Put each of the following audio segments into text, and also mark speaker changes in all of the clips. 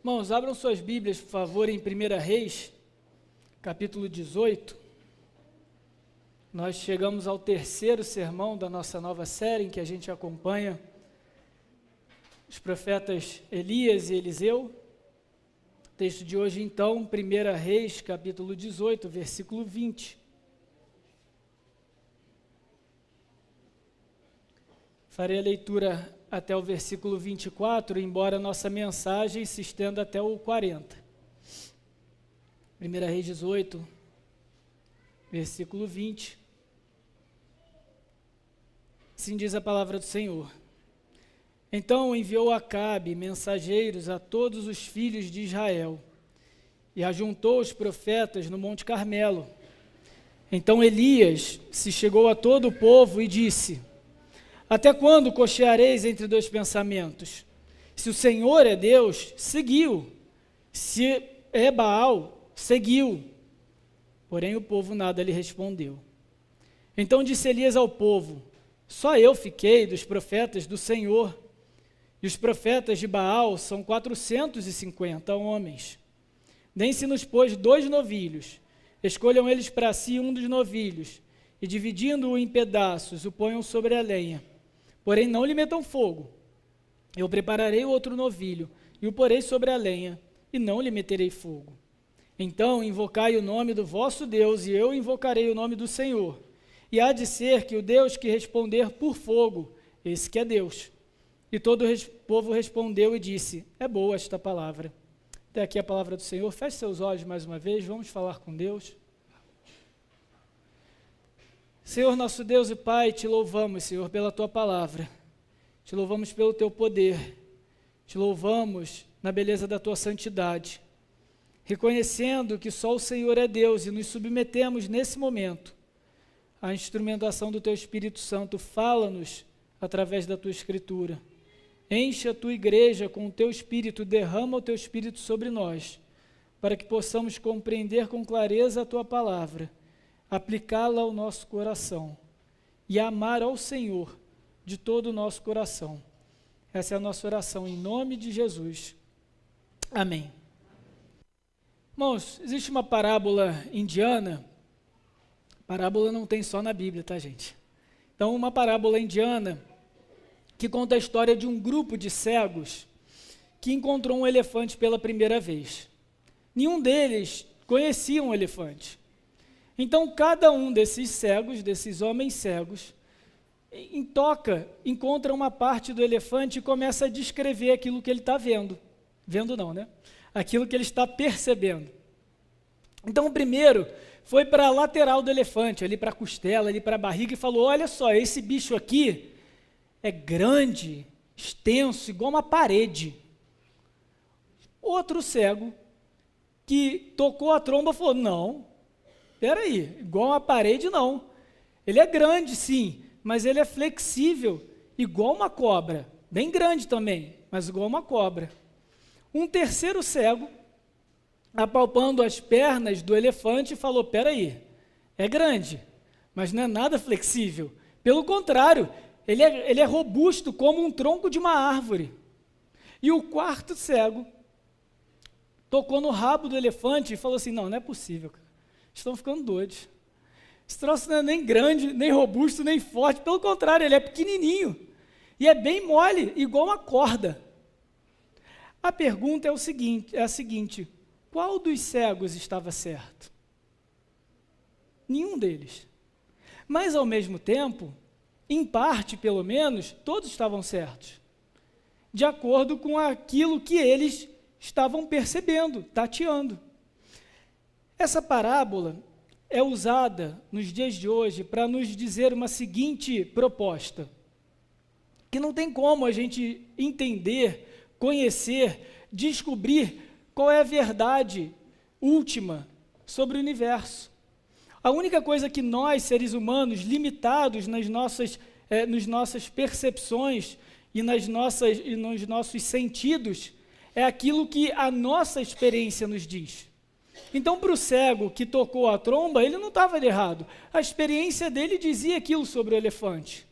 Speaker 1: Irmãos, abram suas Bíblias, por favor, em 1 Reis, capítulo 18. Nós chegamos ao terceiro sermão da nossa nova série, em que a gente acompanha os profetas Elias e Eliseu. O texto de hoje, então, 1 Reis, capítulo 18, versículo 20. Farei a leitura até o versículo 24, embora a nossa mensagem se estenda até o 40. 1 Reis 18, versículo 20. Assim diz a palavra do Senhor. Então enviou Acabe mensageiros a todos os filhos de Israel e ajuntou os profetas no Monte Carmelo. Então Elias se chegou a todo o povo e disse: até quando cocheareis entre dois pensamentos? Se o Senhor é Deus, seguiu. Se é Baal, seguiu. Porém o povo nada lhe respondeu. Então disse Elias ao povo: só eu fiquei dos profetas do Senhor, e os profetas de Baal são 450 homens. Deem-se-nos, pois, 2 novilhos. Escolham eles para si um dos novilhos, e dividindo-o em pedaços, o ponham sobre a lenha. Porém não lhe metam fogo. Eu prepararei o outro novilho, e o porei sobre a lenha, e não lhe meterei fogo. Então invocai o nome do vosso Deus, e eu invocarei o nome do Senhor. E há de ser que o Deus que responder por fogo, esse que é Deus. E todo o povo respondeu e disse: é boa esta palavra. Até aqui a palavra do Senhor. Feche seus olhos mais uma vez, vamos falar com Deus. Senhor, nosso Deus e Pai, te louvamos, Senhor, pela Tua palavra. Te louvamos pelo Teu poder. Te louvamos na beleza da Tua santidade. Reconhecendo que só o Senhor é Deus e nos submetemos nesse momento à instrumentação do Teu Espírito Santo. Fala-nos através da Tua Escritura. Enche a Tua igreja com o Teu Espírito, derrama o Teu Espírito sobre nós, para que possamos compreender com clareza a Tua palavra, aplicá-la ao nosso coração e amar ao Senhor de todo o nosso coração. Essa é a nossa oração, em nome de Jesus. Amém. Irmãos, existe uma parábola indiana. Parábola não tem só na Bíblia, tá, gente? Então, uma parábola indiana que conta a história de um grupo de cegos que encontrou um elefante pela primeira vez. Nenhum deles conhecia um elefante. Então, cada um desses cegos, desses homens cegos, encontra uma parte do elefante e começa a descrever aquilo que ele está vendo. Vendo não, né? Aquilo que ele está percebendo. Então, o primeiro foi para a lateral do elefante, ali para a costela, ali para a barriga, e falou: olha só, esse bicho aqui é grande, extenso, igual uma parede. Outro cego, que tocou a tromba, falou: não, peraí, igual uma parede não. Ele é grande, sim, mas ele é flexível, igual uma cobra. Bem grande também, mas igual uma cobra. Um terceiro cego, apalpando as pernas do elefante, falou: peraí, é grande, mas não é nada flexível. Pelo contrário, ele é robusto como um tronco de uma árvore. E o quarto cego tocou no rabo do elefante e falou assim: não é possível, cara. Estão ficando doidos. Esse troço não é nem grande, nem robusto, nem forte. Pelo contrário, ele é pequenininho. E é bem mole, igual uma corda. A pergunta é a seguinte: qual dos cegos estava certo? Nenhum deles. Mas, ao mesmo tempo, em parte, pelo menos, todos estavam certos, de acordo com aquilo que eles estavam percebendo, tateando. Essa parábola é usada nos dias de hoje para nos dizer uma seguinte proposta, que não tem como a gente entender, conhecer, descobrir qual é a verdade última sobre o universo. A única coisa que nós, seres humanos, limitados nas nossas percepções e nos nossos sentidos, é aquilo que a nossa experiência nos diz. Então, para o cego que tocou a tromba, ele não estava errado. A experiência dele dizia aquilo sobre o elefante.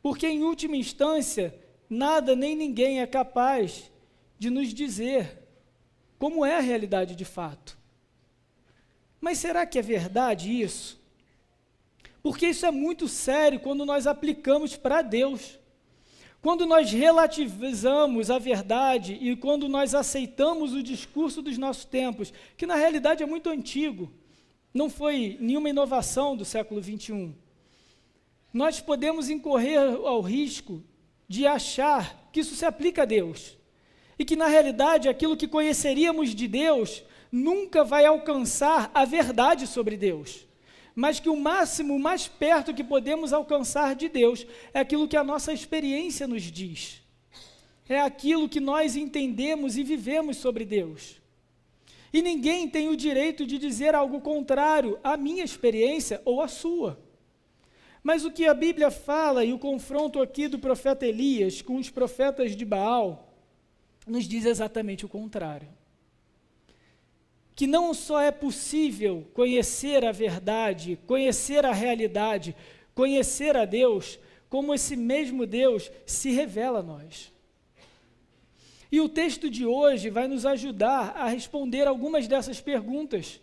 Speaker 1: Porque, em última instância, nada nem ninguém é capaz de nos dizer como é a realidade de fato. Mas será que é verdade isso? Porque isso é muito sério quando nós aplicamos para Deus. Quando nós relativizamos a verdade e quando nós aceitamos o discurso dos nossos tempos, que na realidade é muito antigo, não foi nenhuma inovação do século XXI, nós podemos incorrer ao risco de achar que isso se aplica a Deus. E que, na realidade, aquilo que conheceríamos de Deus nunca vai alcançar a verdade sobre Deus. Mas que o máximo, o mais perto que podemos alcançar de Deus é aquilo que a nossa experiência nos diz. É aquilo que nós entendemos e vivemos sobre Deus. E ninguém tem o direito de dizer algo contrário à minha experiência ou à sua. Mas o que a Bíblia fala e o confronto aqui do profeta Elias com os profetas de Baal nos diz exatamente o contrário. Que não só é possível conhecer a verdade, conhecer a realidade, conhecer a Deus, como esse mesmo Deus se revela a nós. E o texto de hoje vai nos ajudar a responder algumas dessas perguntas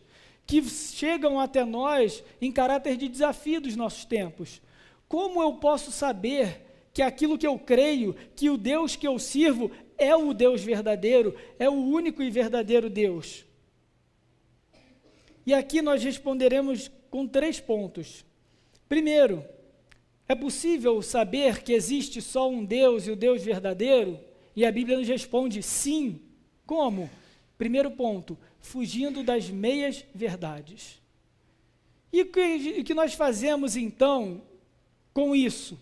Speaker 1: que chegam até nós em caráter de desafio dos nossos tempos. Como eu posso saber que aquilo que eu creio, que o Deus que eu sirvo é o Deus verdadeiro, é o único e verdadeiro Deus? E aqui nós responderemos com 3 pontos. Primeiro, é possível saber que existe só um Deus e o Deus verdadeiro? E a Bíblia nos responde sim. Como? Primeiro ponto, fugindo das meias verdades. E o que nós fazemos então com isso?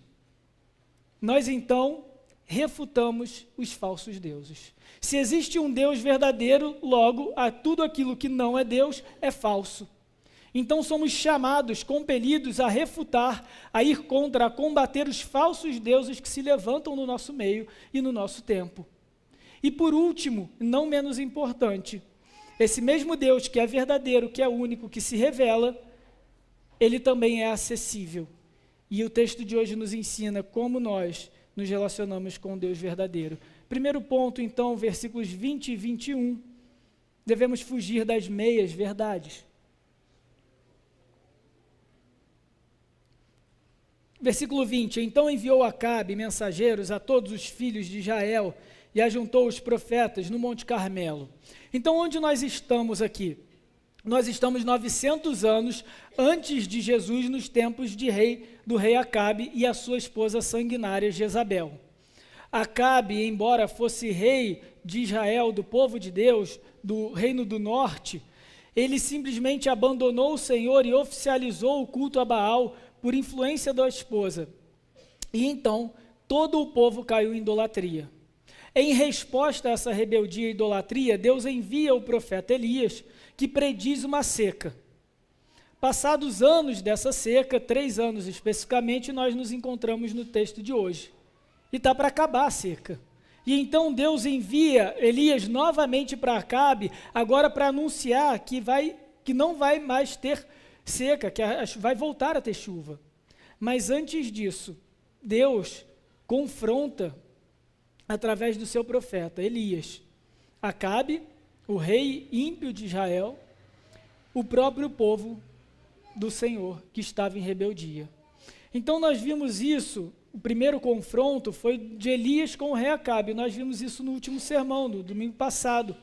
Speaker 1: Nós então refutamos os falsos deuses. Se existe um Deus verdadeiro, logo, tudo aquilo que não é Deus é falso. Então somos chamados, compelidos a refutar, a ir contra, a combater os falsos deuses que se levantam no nosso meio e no nosso tempo. E por último, não menos importante, esse mesmo Deus que é verdadeiro, que é único, que se revela, ele também é acessível. E o texto de hoje nos ensina como nós nos relacionamos com o Deus verdadeiro. Primeiro ponto, então, versículos 20 e 21, devemos fugir das meias verdades. Versículo 20, então enviou Acabe mensageiros a todos os filhos de Israel e ajuntou os profetas no Monte Carmelo. Então, onde nós estamos aqui? Nós estamos 900 anos antes de Jesus, nos tempos do rei Acabe e a sua esposa sanguinária Jezabel. Acabe, embora fosse rei de Israel, do povo de Deus, do reino do norte, ele simplesmente abandonou o Senhor e oficializou o culto a Baal por influência da esposa. E então, todo o povo caiu em idolatria. Em resposta a essa rebeldia e idolatria, Deus envia o profeta Elias, que prediz uma seca. Passados anos dessa seca, 3 anos especificamente, nós nos encontramos no texto de hoje. E está para acabar a seca. E então Deus envia Elias novamente para Acabe, agora para anunciar que não vai mais ter seca, que vai voltar a ter chuva. Mas antes disso, Deus confronta através do seu profeta Elias, Acabe, o rei ímpio de Israel, o próprio povo do Senhor que estava em rebeldia. Então nós vimos isso, o primeiro confronto foi de Elias com o rei Acabe, nós vimos isso no último sermão, no domingo passado.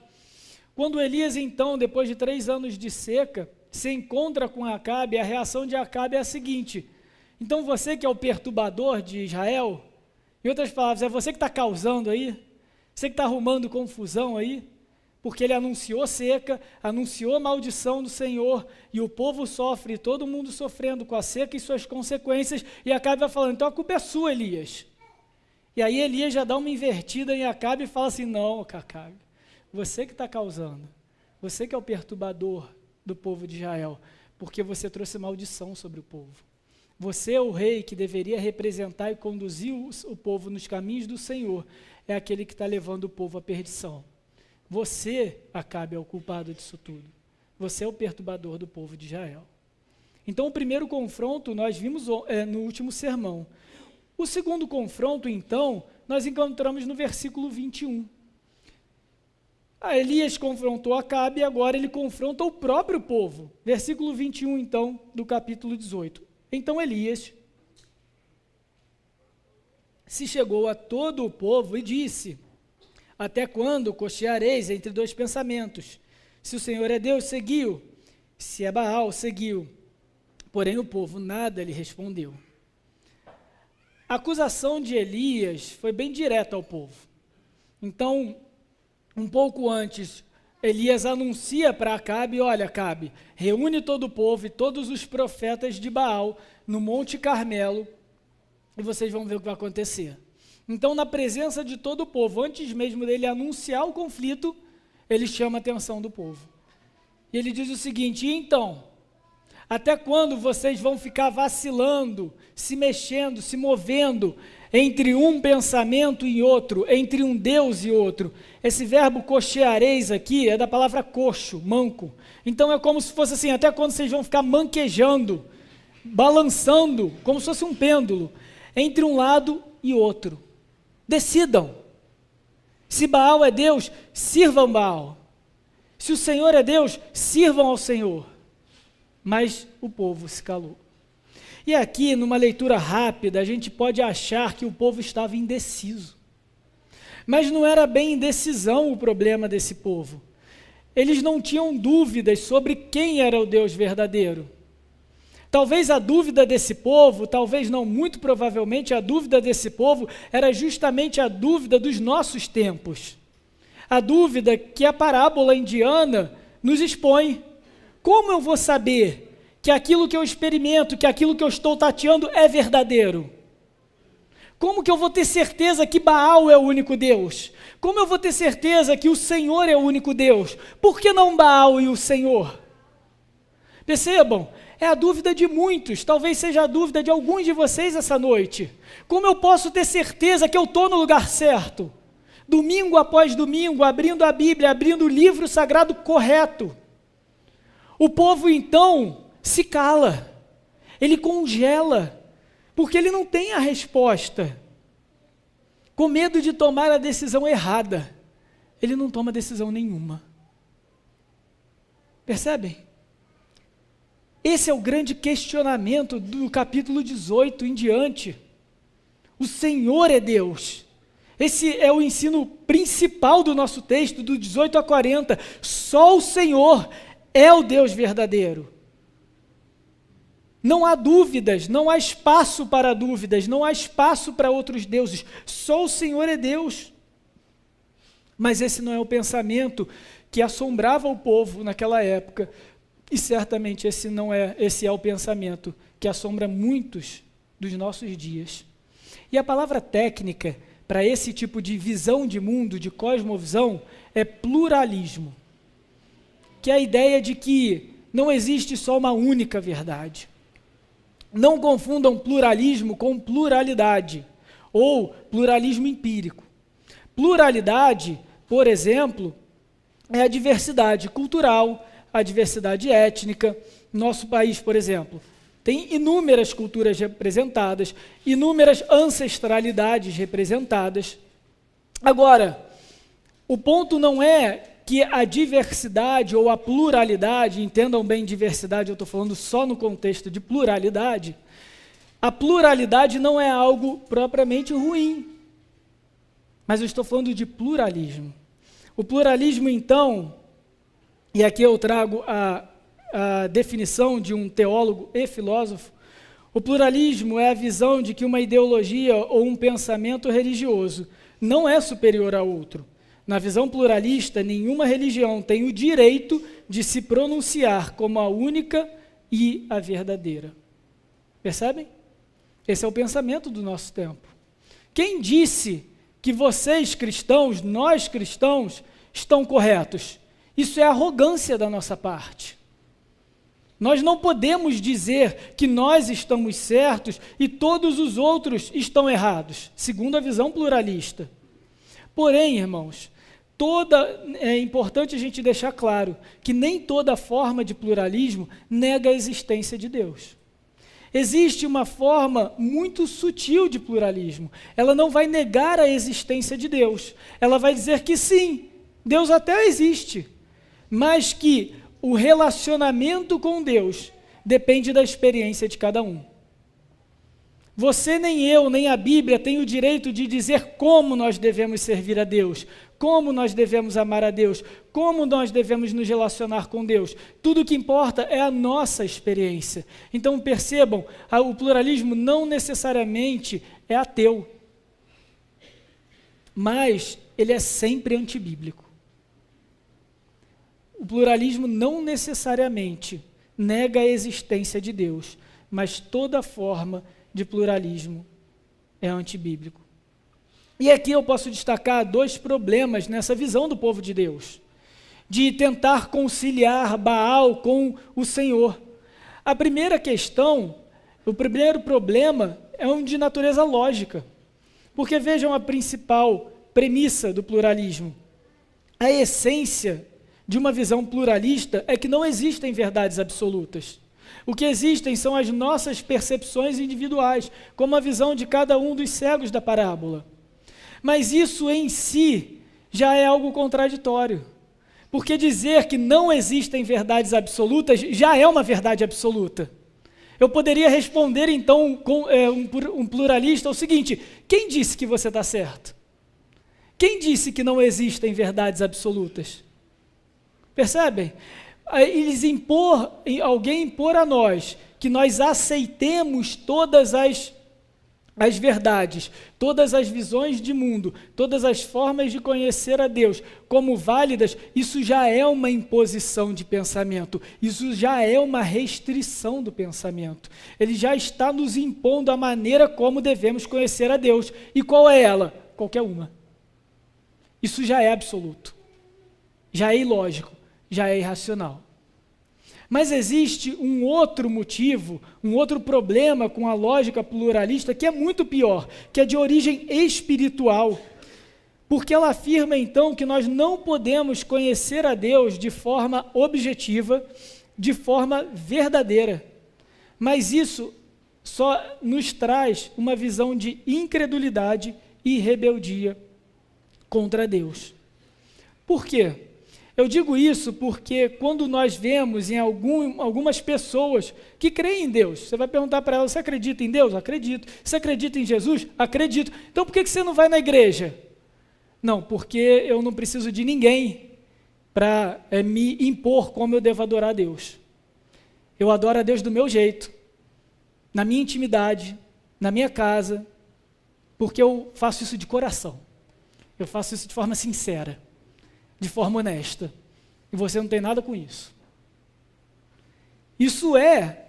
Speaker 1: Quando Elias então, depois de 3 anos de seca, se encontra com Acabe, a reação de Acabe é a seguinte: então você que é o perturbador de Israel, em outras palavras, é você que está causando aí, você que está arrumando confusão aí, porque ele anunciou seca, anunciou maldição do Senhor, e o povo sofre, todo mundo sofrendo com a seca e suas consequências, e Acabe vai falando, então a culpa é sua, Elias. E aí Elias já dá uma invertida em Acabe e fala assim, não, Acabe, você que está causando, você que é o perturbador do povo de Israel, porque você trouxe maldição sobre o povo. Você é o rei que deveria representar e conduzir o povo nos caminhos do Senhor, é aquele que está levando o povo à perdição. Você, Acabe, é o culpado disso tudo. Você é o perturbador do povo de Israel. Então, o primeiro confronto nós vimos no último sermão. O segundo confronto, então, nós encontramos no versículo 21. Elias confrontou Acabe e agora ele confronta o próprio povo. Versículo 21, então, do capítulo 18. Então Elias se chegou a todo o povo e disse: até quando cocheareis entre dois pensamentos? Se o Senhor é Deus, seguiu. Se é Baal, seguiu. Porém o povo nada lhe respondeu. A acusação de Elias foi bem direta ao povo. Então, um pouco antes, Elias anuncia para Acabe: olha, Acabe, reúne todo o povo e todos os profetas de Baal no Monte Carmelo e vocês vão ver o que vai acontecer. Então, na presença de todo o povo, antes mesmo dele anunciar o conflito, ele chama a atenção do povo. E ele diz o seguinte: então, até quando vocês vão ficar vacilando, se mexendo, se movendo entre um pensamento e outro, entre um Deus e outro? Esse verbo cocheareis aqui é da palavra coxo, manco. Então é como se fosse assim: até quando vocês vão ficar manquejando, balançando, como se fosse um pêndulo, entre um lado e outro? Decidam. Se Baal é Deus, sirvam Baal. Se o Senhor é Deus, sirvam ao Senhor. Mas o povo se calou. E aqui, numa leitura rápida, a gente pode achar que o povo estava indeciso. Mas não era bem indecisão o problema desse povo. Eles não tinham dúvidas sobre quem era o Deus verdadeiro. Talvez a dúvida desse povo, talvez não, muito provavelmente a dúvida desse povo era justamente a dúvida dos nossos tempos. A dúvida que a parábola indiana nos expõe. Como eu vou saber que aquilo que eu experimento, que aquilo que eu estou tateando é verdadeiro? Como que eu vou ter certeza que Baal é o único Deus? Como eu vou ter certeza que o Senhor é o único Deus? Por que não Baal e o Senhor? Percebam, é a dúvida de muitos, talvez seja a dúvida de alguns de vocês essa noite. Como eu posso ter certeza que eu estou no lugar certo? Domingo após domingo, abrindo a Bíblia, abrindo o livro sagrado correto. O povo então se cala, ele congela, porque ele não tem a resposta. Com medo de tomar a decisão errada, ele não toma decisão nenhuma. Percebem? Esse é o grande questionamento do capítulo 18 em diante. O Senhor é Deus. Esse é o ensino principal do nosso texto, do 18 a 40. Só o Senhor é o Deus verdadeiro. Não há dúvidas, não há espaço para dúvidas, não há espaço para outros deuses. Só o Senhor é Deus. Mas esse não é o pensamento que assombrava o povo naquela época. E certamente esse é o pensamento que assombra muitos dos nossos dias. E a palavra técnica para esse tipo de visão de mundo, de cosmovisão, é pluralismo. Que é a ideia de que não existe só uma única verdade. Não confundam pluralismo com pluralidade, ou pluralismo empírico. Pluralidade, por exemplo, é a diversidade cultural, a diversidade étnica. Nosso país, por exemplo, tem inúmeras culturas representadas, inúmeras ancestralidades representadas. Agora, o ponto não é que a diversidade ou a pluralidade, entendam bem diversidade, eu estou falando só no contexto de pluralidade, a pluralidade não é algo propriamente ruim, mas eu estou falando de pluralismo. O pluralismo, então, e aqui eu trago a definição de um teólogo e filósofo, o pluralismo é a visão de que uma ideologia ou um pensamento religioso não é superior a outro. Na visão pluralista, nenhuma religião tem o direito de se pronunciar como a única e a verdadeira. Percebem? Esse é o pensamento do nosso tempo. Quem disse que vocês cristãos, nós cristãos, estão corretos? Isso é arrogância da nossa parte. Nós não podemos dizer que nós estamos certos e todos os outros estão errados, segundo a visão pluralista. Porém, irmãos, é importante a gente deixar claro que nem toda forma de pluralismo nega a existência de Deus. Existe uma forma muito sutil de pluralismo. Ela não vai negar a existência de Deus. Ela vai dizer que sim, Deus até existe, mas que o relacionamento com Deus depende da experiência de cada um. Você, nem eu, nem a Bíblia tem o direito de dizer como nós devemos servir a Deus, como nós devemos amar a Deus, como nós devemos nos relacionar com Deus. Tudo o que importa é a nossa experiência. Então percebam, o pluralismo não necessariamente é ateu, mas ele é sempre antibíblico. O pluralismo não necessariamente nega a existência de Deus, mas toda forma de pluralismo é antibíblico. E aqui eu posso destacar 2 problemas nessa visão do povo de Deus, de tentar conciliar Baal com o Senhor. A primeira questão, o primeiro problema é um de natureza lógica, porque vejam a principal premissa do pluralismo. A essência de uma visão pluralista é que não existem verdades absolutas. O que existem são as nossas percepções individuais, como a visão de cada um dos cegos da parábola. Mas isso em si já é algo contraditório, porque dizer que não existem verdades absolutas já é uma verdade absoluta. Eu poderia responder então com um pluralista o seguinte: quem disse que você está certo? Quem disse que não existem verdades absolutas? Percebem? Alguém impor a nós que nós aceitemos todas as verdades, todas as visões de mundo, todas as formas de conhecer a Deus como válidas, isso já é uma imposição de pensamento, isso já é uma restrição do pensamento. Ele já está nos impondo a maneira como devemos conhecer a Deus. E qual é ela? Qualquer uma. Isso já é absoluto, já é ilógico, já é irracional. Mas existe um outro motivo, um outro problema com a lógica pluralista que é muito pior, que é de origem espiritual, porque ela afirma então que nós não podemos conhecer a Deus de forma objetiva, de forma verdadeira, mas isso só nos traz uma visão de incredulidade e rebeldia contra Deus. Por quê? Eu digo isso porque quando nós vemos em algumas pessoas que creem em Deus, você vai perguntar para elas: você acredita em Deus? Acredito. Você acredita em Jesus? Acredito. Então por que você não vai na igreja? Não, porque eu não preciso de ninguém para me impor como eu devo adorar a Deus. Eu adoro a Deus do meu jeito, na minha intimidade, na minha casa, porque eu faço isso de coração. Eu faço isso de forma sincera, de forma honesta, e você não tem nada com isso. Isso é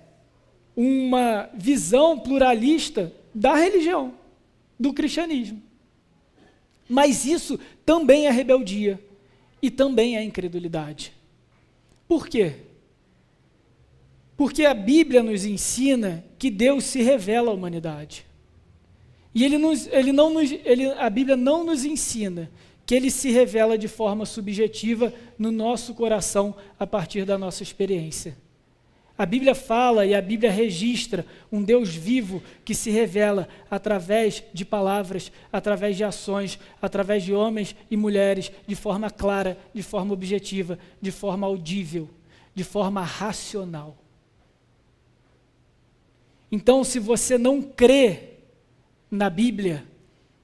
Speaker 1: uma visão pluralista da religião, do cristianismo. Mas isso também é rebeldia e também é incredulidade. Por quê? Porque a Bíblia nos ensina que Deus se revela à humanidade. E a Bíblia não nos ensina que Ele se revela de forma subjetiva no nosso coração a partir da nossa experiência. A Bíblia fala e a Bíblia registra um Deus vivo que se revela através de palavras, através de ações, através de homens e mulheres, de forma clara, de forma objetiva, de forma audível, de forma racional. Então, se você não crê na Bíblia,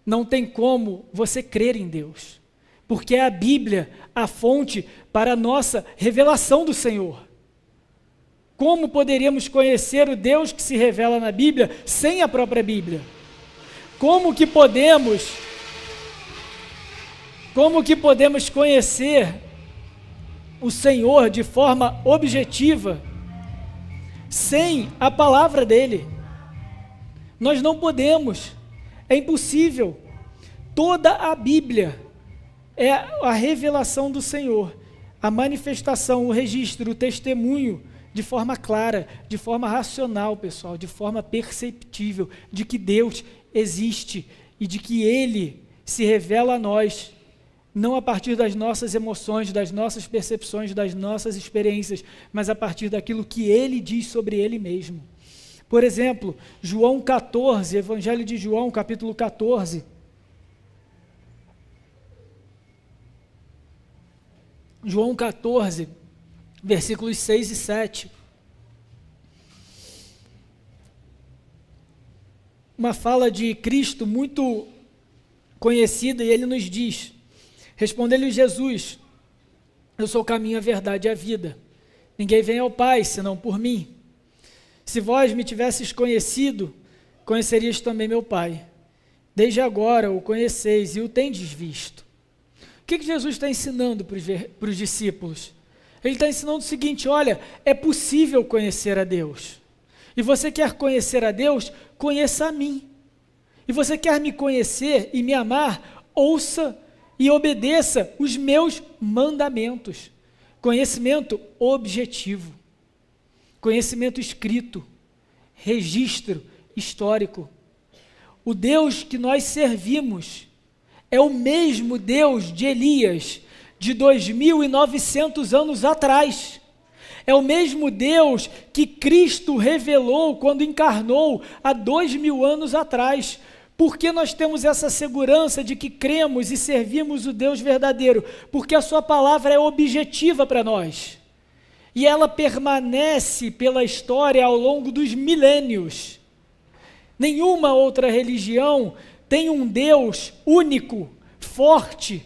Speaker 1: não tem como você crer em Deus, porque é a Bíblia a fonte para a nossa revelação do Senhor. Como poderíamos conhecer o Deus que se revela na Bíblia sem a própria Bíblia? Como que podemos conhecer o Senhor de forma objetiva sem a palavra dele? Nós não podemos, é impossível. Toda a Bíblia é a revelação do Senhor, a manifestação, o registro, o testemunho, de forma clara, de forma racional, pessoal, de forma perceptível, de que Deus existe e de que Ele se revela a nós, não a partir das nossas emoções, das nossas percepções, das nossas experiências, mas a partir daquilo que Ele diz sobre Ele mesmo. Por exemplo, João 14, Evangelho de João, capítulo 14. João 14, versículos 6 e 7. Uma fala de Cristo muito conhecida, e ele nos diz: respondeu-lhe Jesus: eu sou o caminho, a verdade e a vida. Ninguém vem ao Pai, senão por mim. Se vós me tivesses conhecido, conhecerias também meu Pai. Desde agora o conheceis e o tendes visto. O que Jesus está ensinando para os discípulos? Ele está ensinando o seguinte: olha, é possível conhecer a Deus. E você quer conhecer a Deus? Conheça a mim. E você quer me conhecer e me amar? Ouça e obedeça os meus mandamentos. Conhecimento objetivo. Conhecimento escrito. Registro histórico. O Deus que nós servimos é o mesmo Deus de Elias, de 2.900 anos atrás. É o mesmo Deus que Cristo revelou quando encarnou há 2.000 anos atrás. Por que nós temos essa segurança de que cremos e servimos o Deus verdadeiro? Porque a sua palavra é objetiva para nós. E ela permanece pela história ao longo dos milênios. Nenhuma outra religião tem um Deus único, forte,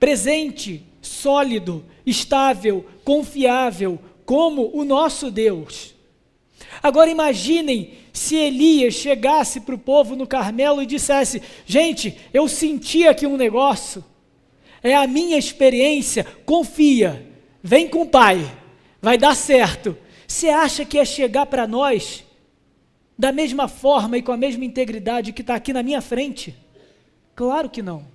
Speaker 1: presente, sólido, estável, confiável, como o nosso Deus. Agora imaginem se Elias chegasse para o povo no Carmelo e dissesse: gente, eu senti aqui um negócio, é a minha experiência, confia, vem com o Pai, vai dar certo. Você acha que ia chegar para nós da mesma forma e com a mesma integridade que está aqui na minha frente? Claro que não.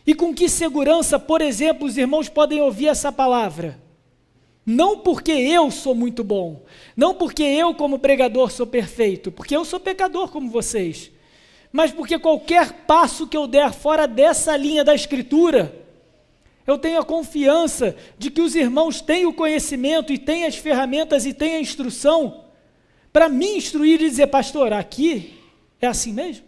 Speaker 1: E com que segurança, por exemplo, os irmãos podem ouvir essa palavra? Não porque eu sou muito bom, não porque eu como pregador sou perfeito, porque eu sou pecador como vocês, mas porque qualquer passo que eu der fora dessa linha da Escritura, eu tenho a confiança de que os irmãos têm o conhecimento e têm as ferramentas e têm a instrução para me instruir e dizer: pastor, aqui é assim mesmo?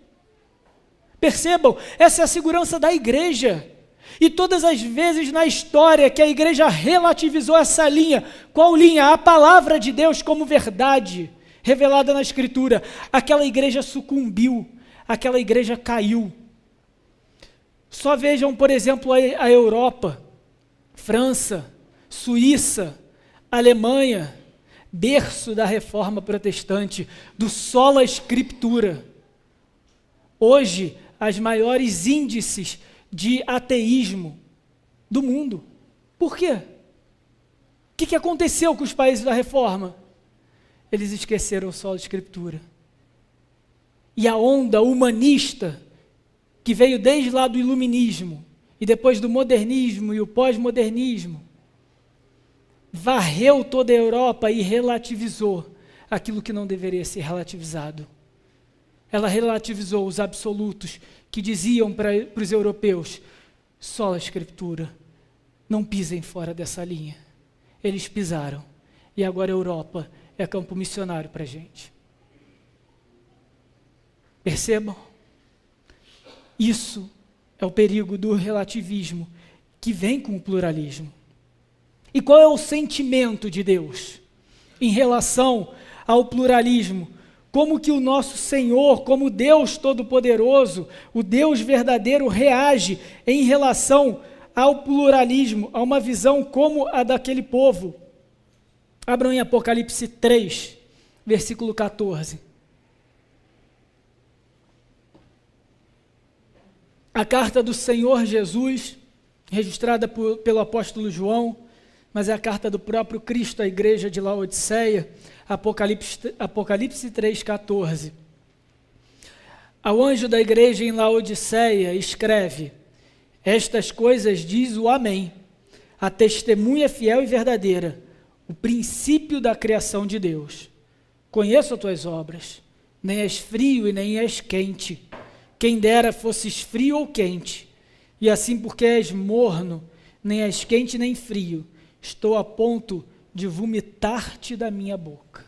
Speaker 1: Percebam, essa é a segurança da igreja. E todas as vezes na história que a igreja relativizou essa linha, qual linha? A palavra de Deus como verdade, revelada na Escritura, aquela igreja sucumbiu, aquela igreja caiu. Só vejam, por exemplo, a Europa, França, Suíça, Alemanha, berço da reforma protestante, do sola scriptura. Hoje, as maiores índices de ateísmo do mundo. Por quê? O que aconteceu com os países da reforma? Eles esqueceram o sola escritura. E a onda humanista, que veio desde lá do iluminismo, e depois do modernismo e o pós-modernismo, varreu toda a Europa e relativizou aquilo que não deveria ser relativizado. Ela relativizou os absolutos que diziam para os europeus: sola escritura, não pisem fora dessa linha. Eles pisaram, e agora a Europa é campo missionário para a gente. Percebam? Isso é o perigo do relativismo que vem com o pluralismo. E qual é o sentimento de Deus em relação ao pluralismo? Como que o nosso Senhor, como Deus Todo-Poderoso, o Deus verdadeiro, reage em relação ao pluralismo, a uma visão como a daquele povo? Abram em Apocalipse 3, versículo 14. A carta do Senhor Jesus, registrada pelo apóstolo João, mas é a carta do próprio Cristo à igreja de Laodiceia, Apocalipse 3, 14. Ao anjo da igreja em Laodiceia escreve: estas coisas diz o Amém, a testemunha fiel e verdadeira, o princípio da criação de Deus. Conheço as tuas obras, nem és frio e nem és quente. Quem dera fosses frio ou quente. E assim, porque és morno, nem és quente nem frio, estou a ponto de vomitar-te da minha boca.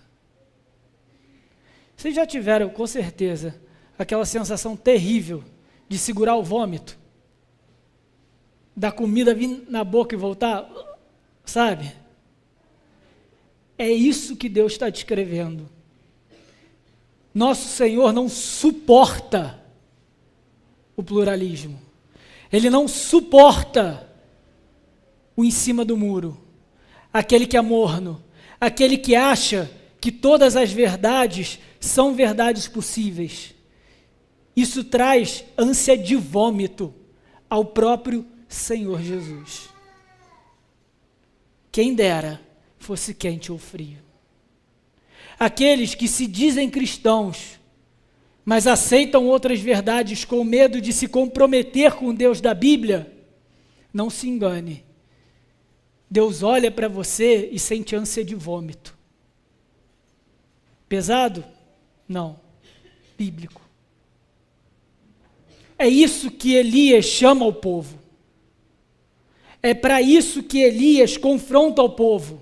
Speaker 1: Vocês já tiveram, com certeza, aquela sensação terrível de segurar o vômito? da comida vir na boca e voltar, sabe? É isso que Deus está descrevendo. Nosso Senhor não suporta o pluralismo. Ele não suporta o em cima do muro, aquele que é morno, aquele que acha que todas as verdades são verdades possíveis. Isso traz ânsia de vômito ao próprio Senhor Jesus. Quem dera fosse quente ou frio. Aqueles que se dizem cristãos, mas aceitam outras verdades com medo de se comprometer com o Deus da Bíblia, não se engane. Deus olha para você e sente ânsia de vômito. Pesado? Não. Bíblico. É isso que Elias chama ao povo. É para isso que Elias confronta o povo.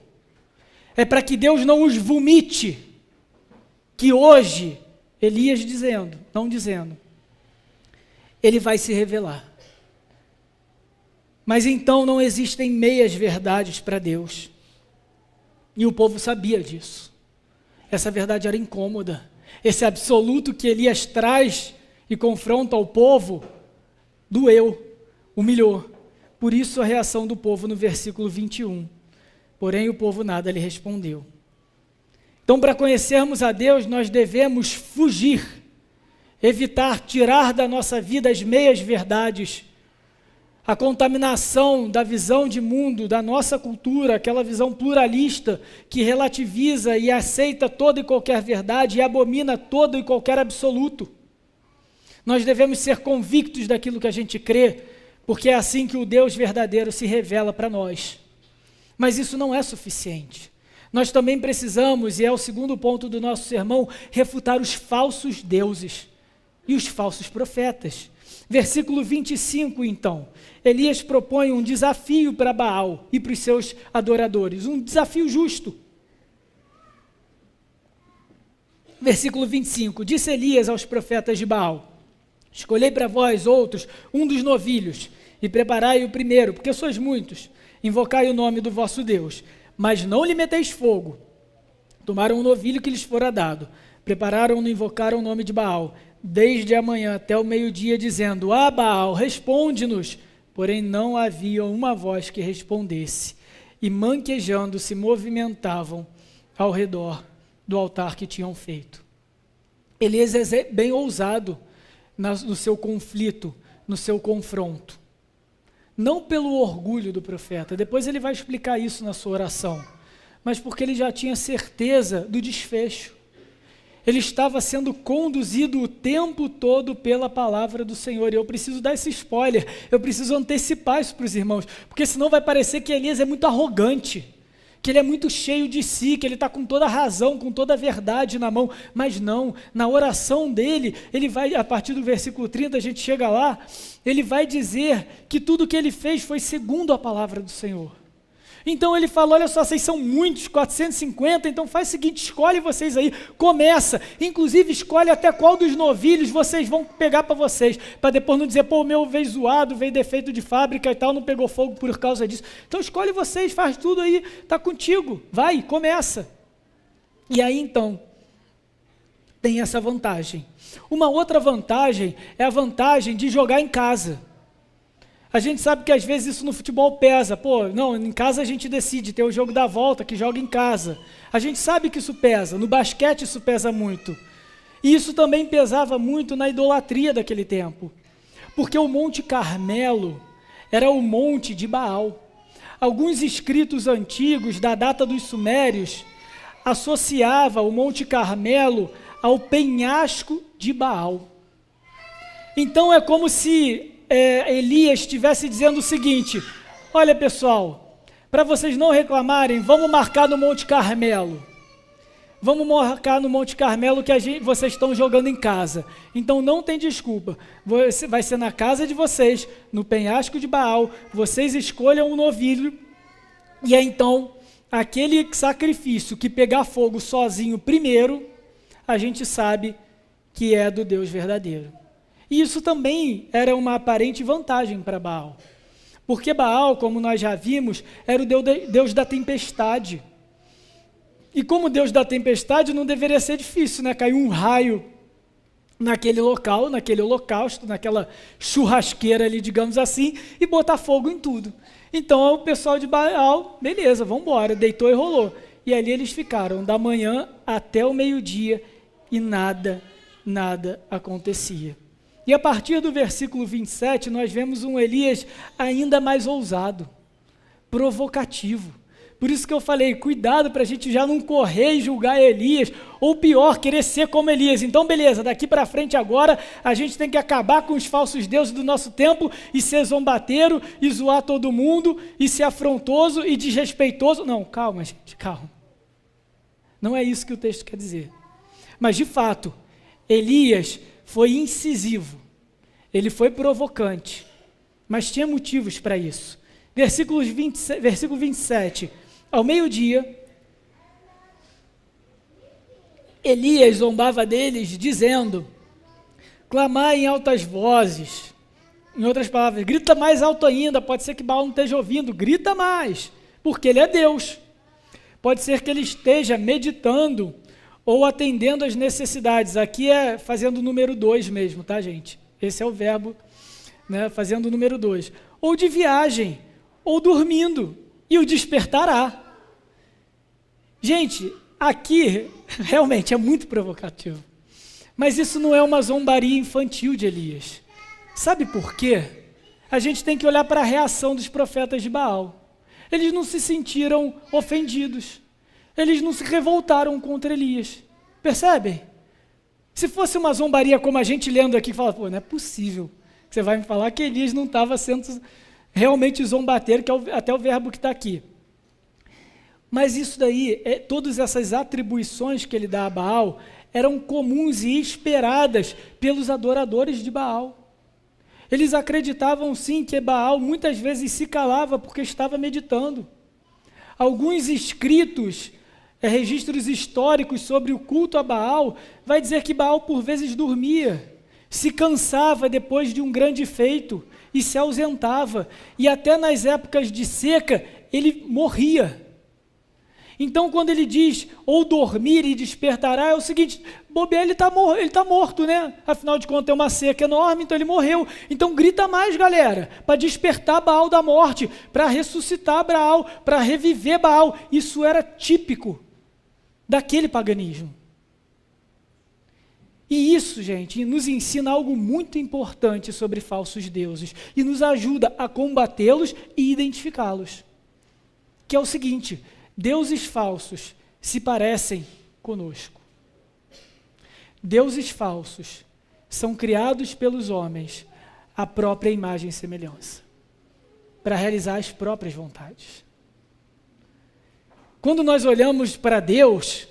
Speaker 1: É para que Deus não os vomite. Que hoje, Elias dizendo, não dizendo, ele vai se revelar. Mas então não existem meias verdades para Deus. E o povo sabia disso. Essa verdade era incômoda. Esse absoluto que Elias traz e confronta ao povo, doeu, humilhou. Por isso a reação do povo no versículo 21. Porém o povo nada lhe respondeu. Então, para conhecermos a Deus, nós devemos fugir, evitar, tirar da nossa vida as meias verdades, a contaminação da visão de mundo, da nossa cultura, aquela visão pluralista que relativiza e aceita toda e qualquer verdade e abomina todo e qualquer absoluto. Nós devemos ser convictos daquilo que a gente crê, porque é assim que o Deus verdadeiro se revela para nós. Mas isso não é suficiente. Nós também precisamos, e é o segundo ponto do nosso sermão, refutar os falsos deuses e os falsos profetas. Versículo 25, então. Elias propõe um desafio para Baal e para os seus adoradores, um desafio justo. Versículo 25. Disse Elias aos profetas de Baal: escolhei para vós outros um dos novilhos e preparai o primeiro, porque sois muitos. Invocai o nome do vosso Deus, mas não lhe meteis fogo. Tomaram o novilho que lhes fora dado, prepararam-no e invocaram o nome de Baal, desde a manhã até o meio-dia, dizendo: Ah, Baal, responde-nos. Porém não havia uma voz que respondesse, e manquejando se movimentavam ao redor do altar que tinham feito. Elias é bem ousado no seu conflito, no seu confronto. Não pelo orgulho do profeta, depois ele vai explicar isso na sua oração, mas porque ele já tinha certeza do desfecho. Ele estava sendo conduzido o tempo todo pela palavra do Senhor. E eu preciso dar esse spoiler, eu preciso antecipar isso para os irmãos, porque senão vai parecer que Elias é muito arrogante, que ele é muito cheio de si, que ele está com toda a razão, com toda a verdade na mão. Mas não, na oração dele, ele vai, a partir do versículo 30, a gente chega lá, ele vai dizer que tudo que ele fez foi segundo a palavra do Senhor. Então ele fala: olha só, vocês são muitos, 450, então faz o seguinte, escolhe vocês aí, começa, inclusive escolhe até qual dos novilhos vocês vão pegar para vocês, para depois não dizer: pô, o meu veio zoado, veio defeito de fábrica e tal, não pegou fogo por causa disso. Então escolhe vocês, faz tudo aí, está contigo, vai, começa. E aí então, tem essa vantagem. Uma outra vantagem é a vantagem de jogar em casa. A gente sabe que às vezes isso no futebol pesa. Pô, não, em casa a gente decide, ter o jogo da volta, que joga em casa. A gente sabe que isso pesa, no basquete isso pesa muito. E isso também pesava muito na idolatria daquele tempo. Porque o Monte Carmelo era o monte de Baal. Alguns escritos antigos, da data dos Sumérios, associavam o Monte Carmelo ao penhasco de Baal. Então é como se Elias estivesse dizendo o seguinte: olha pessoal, para vocês não reclamarem, vamos marcar no Monte Carmelo. Vamos marcar no Monte Carmelo que vocês estão jogando em casa. Então não tem desculpa. Vai ser na casa de vocês, no penhasco de Baal. Vocês escolham um novilho. E aí, então, aquele sacrifício que pegar fogo sozinho primeiro, a gente sabe que é do Deus verdadeiro. E isso também era uma aparente vantagem para Baal. Porque Baal, como nós já vimos, era o Deus da tempestade. E como Deus da tempestade, não deveria ser difícil, né? Caiu um raio naquele local, naquele holocausto, naquela churrasqueira ali, digamos assim, e botar fogo em tudo. Então o pessoal de Baal, beleza, vamos embora, deitou e rolou. E ali eles ficaram da manhã até o meio-dia e nada acontecia. E a partir do versículo 27, nós vemos um Elias ainda mais ousado, provocativo. Por isso que eu falei, cuidado para a gente já não correr e julgar Elias, ou pior, querer ser como Elias. Então, beleza, daqui para frente agora, a gente tem que acabar com os falsos deuses do nosso tempo e ser zombateiro, e zoar todo mundo, e ser afrontoso e desrespeitoso. Não, calma, gente, calma. Não é isso que o texto quer dizer. Mas, de fato, Elias foi incisivo, ele foi provocante, mas tinha motivos para isso. Versículo 27, ao meio-dia, Elias zombava deles, dizendo, clamai em altas vozes. Em outras palavras, grita mais alto ainda, pode ser que Baal não esteja ouvindo, grita mais, porque ele é Deus. Pode ser que ele esteja meditando ou atendendo às necessidades. Aqui é fazendo o número 2 mesmo, tá, gente? Esse é o verbo, né, fazendo o número 2. Ou de viagem, ou dormindo, e o despertará. Gente, aqui realmente é muito provocativo. Mas isso não é uma zombaria infantil de Elias. Sabe por quê? A gente tem que olhar para a reação dos profetas de Baal. Eles não se sentiram ofendidos. Eles não se revoltaram contra Elias. Percebem? Se fosse uma zombaria como a gente lendo aqui, fala, pô, não é possível. Você vai me falar que Elias não estava sendo realmente zombateiro, que é até o verbo que está aqui. Mas isso daí, todas essas atribuições que ele dá a Baal, eram comuns e esperadas pelos adoradores de Baal. Eles acreditavam sim que Baal muitas vezes se calava porque estava meditando. Alguns escritos, registros históricos sobre o culto a Baal, vai dizer que Baal por vezes dormia, se cansava depois de um grande feito e se ausentava. E até nas épocas de seca, ele morria. Então, quando ele diz, ou dormir e despertará, é o seguinte, bobear, ele tá morto, né? Afinal de contas, é uma seca enorme, então ele morreu. Então, grita mais, galera, para despertar Baal da morte, para ressuscitar Baal, para reviver Baal. Isso era típico daquele paganismo. E isso, gente, nos ensina algo muito importante sobre falsos deuses e nos ajuda a combatê-los e identificá-los. Que é o seguinte, deuses falsos se parecem conosco. Deuses falsos são criados pelos homens à própria imagem e semelhança, para realizar as próprias vontades. Quando nós olhamos para Deus,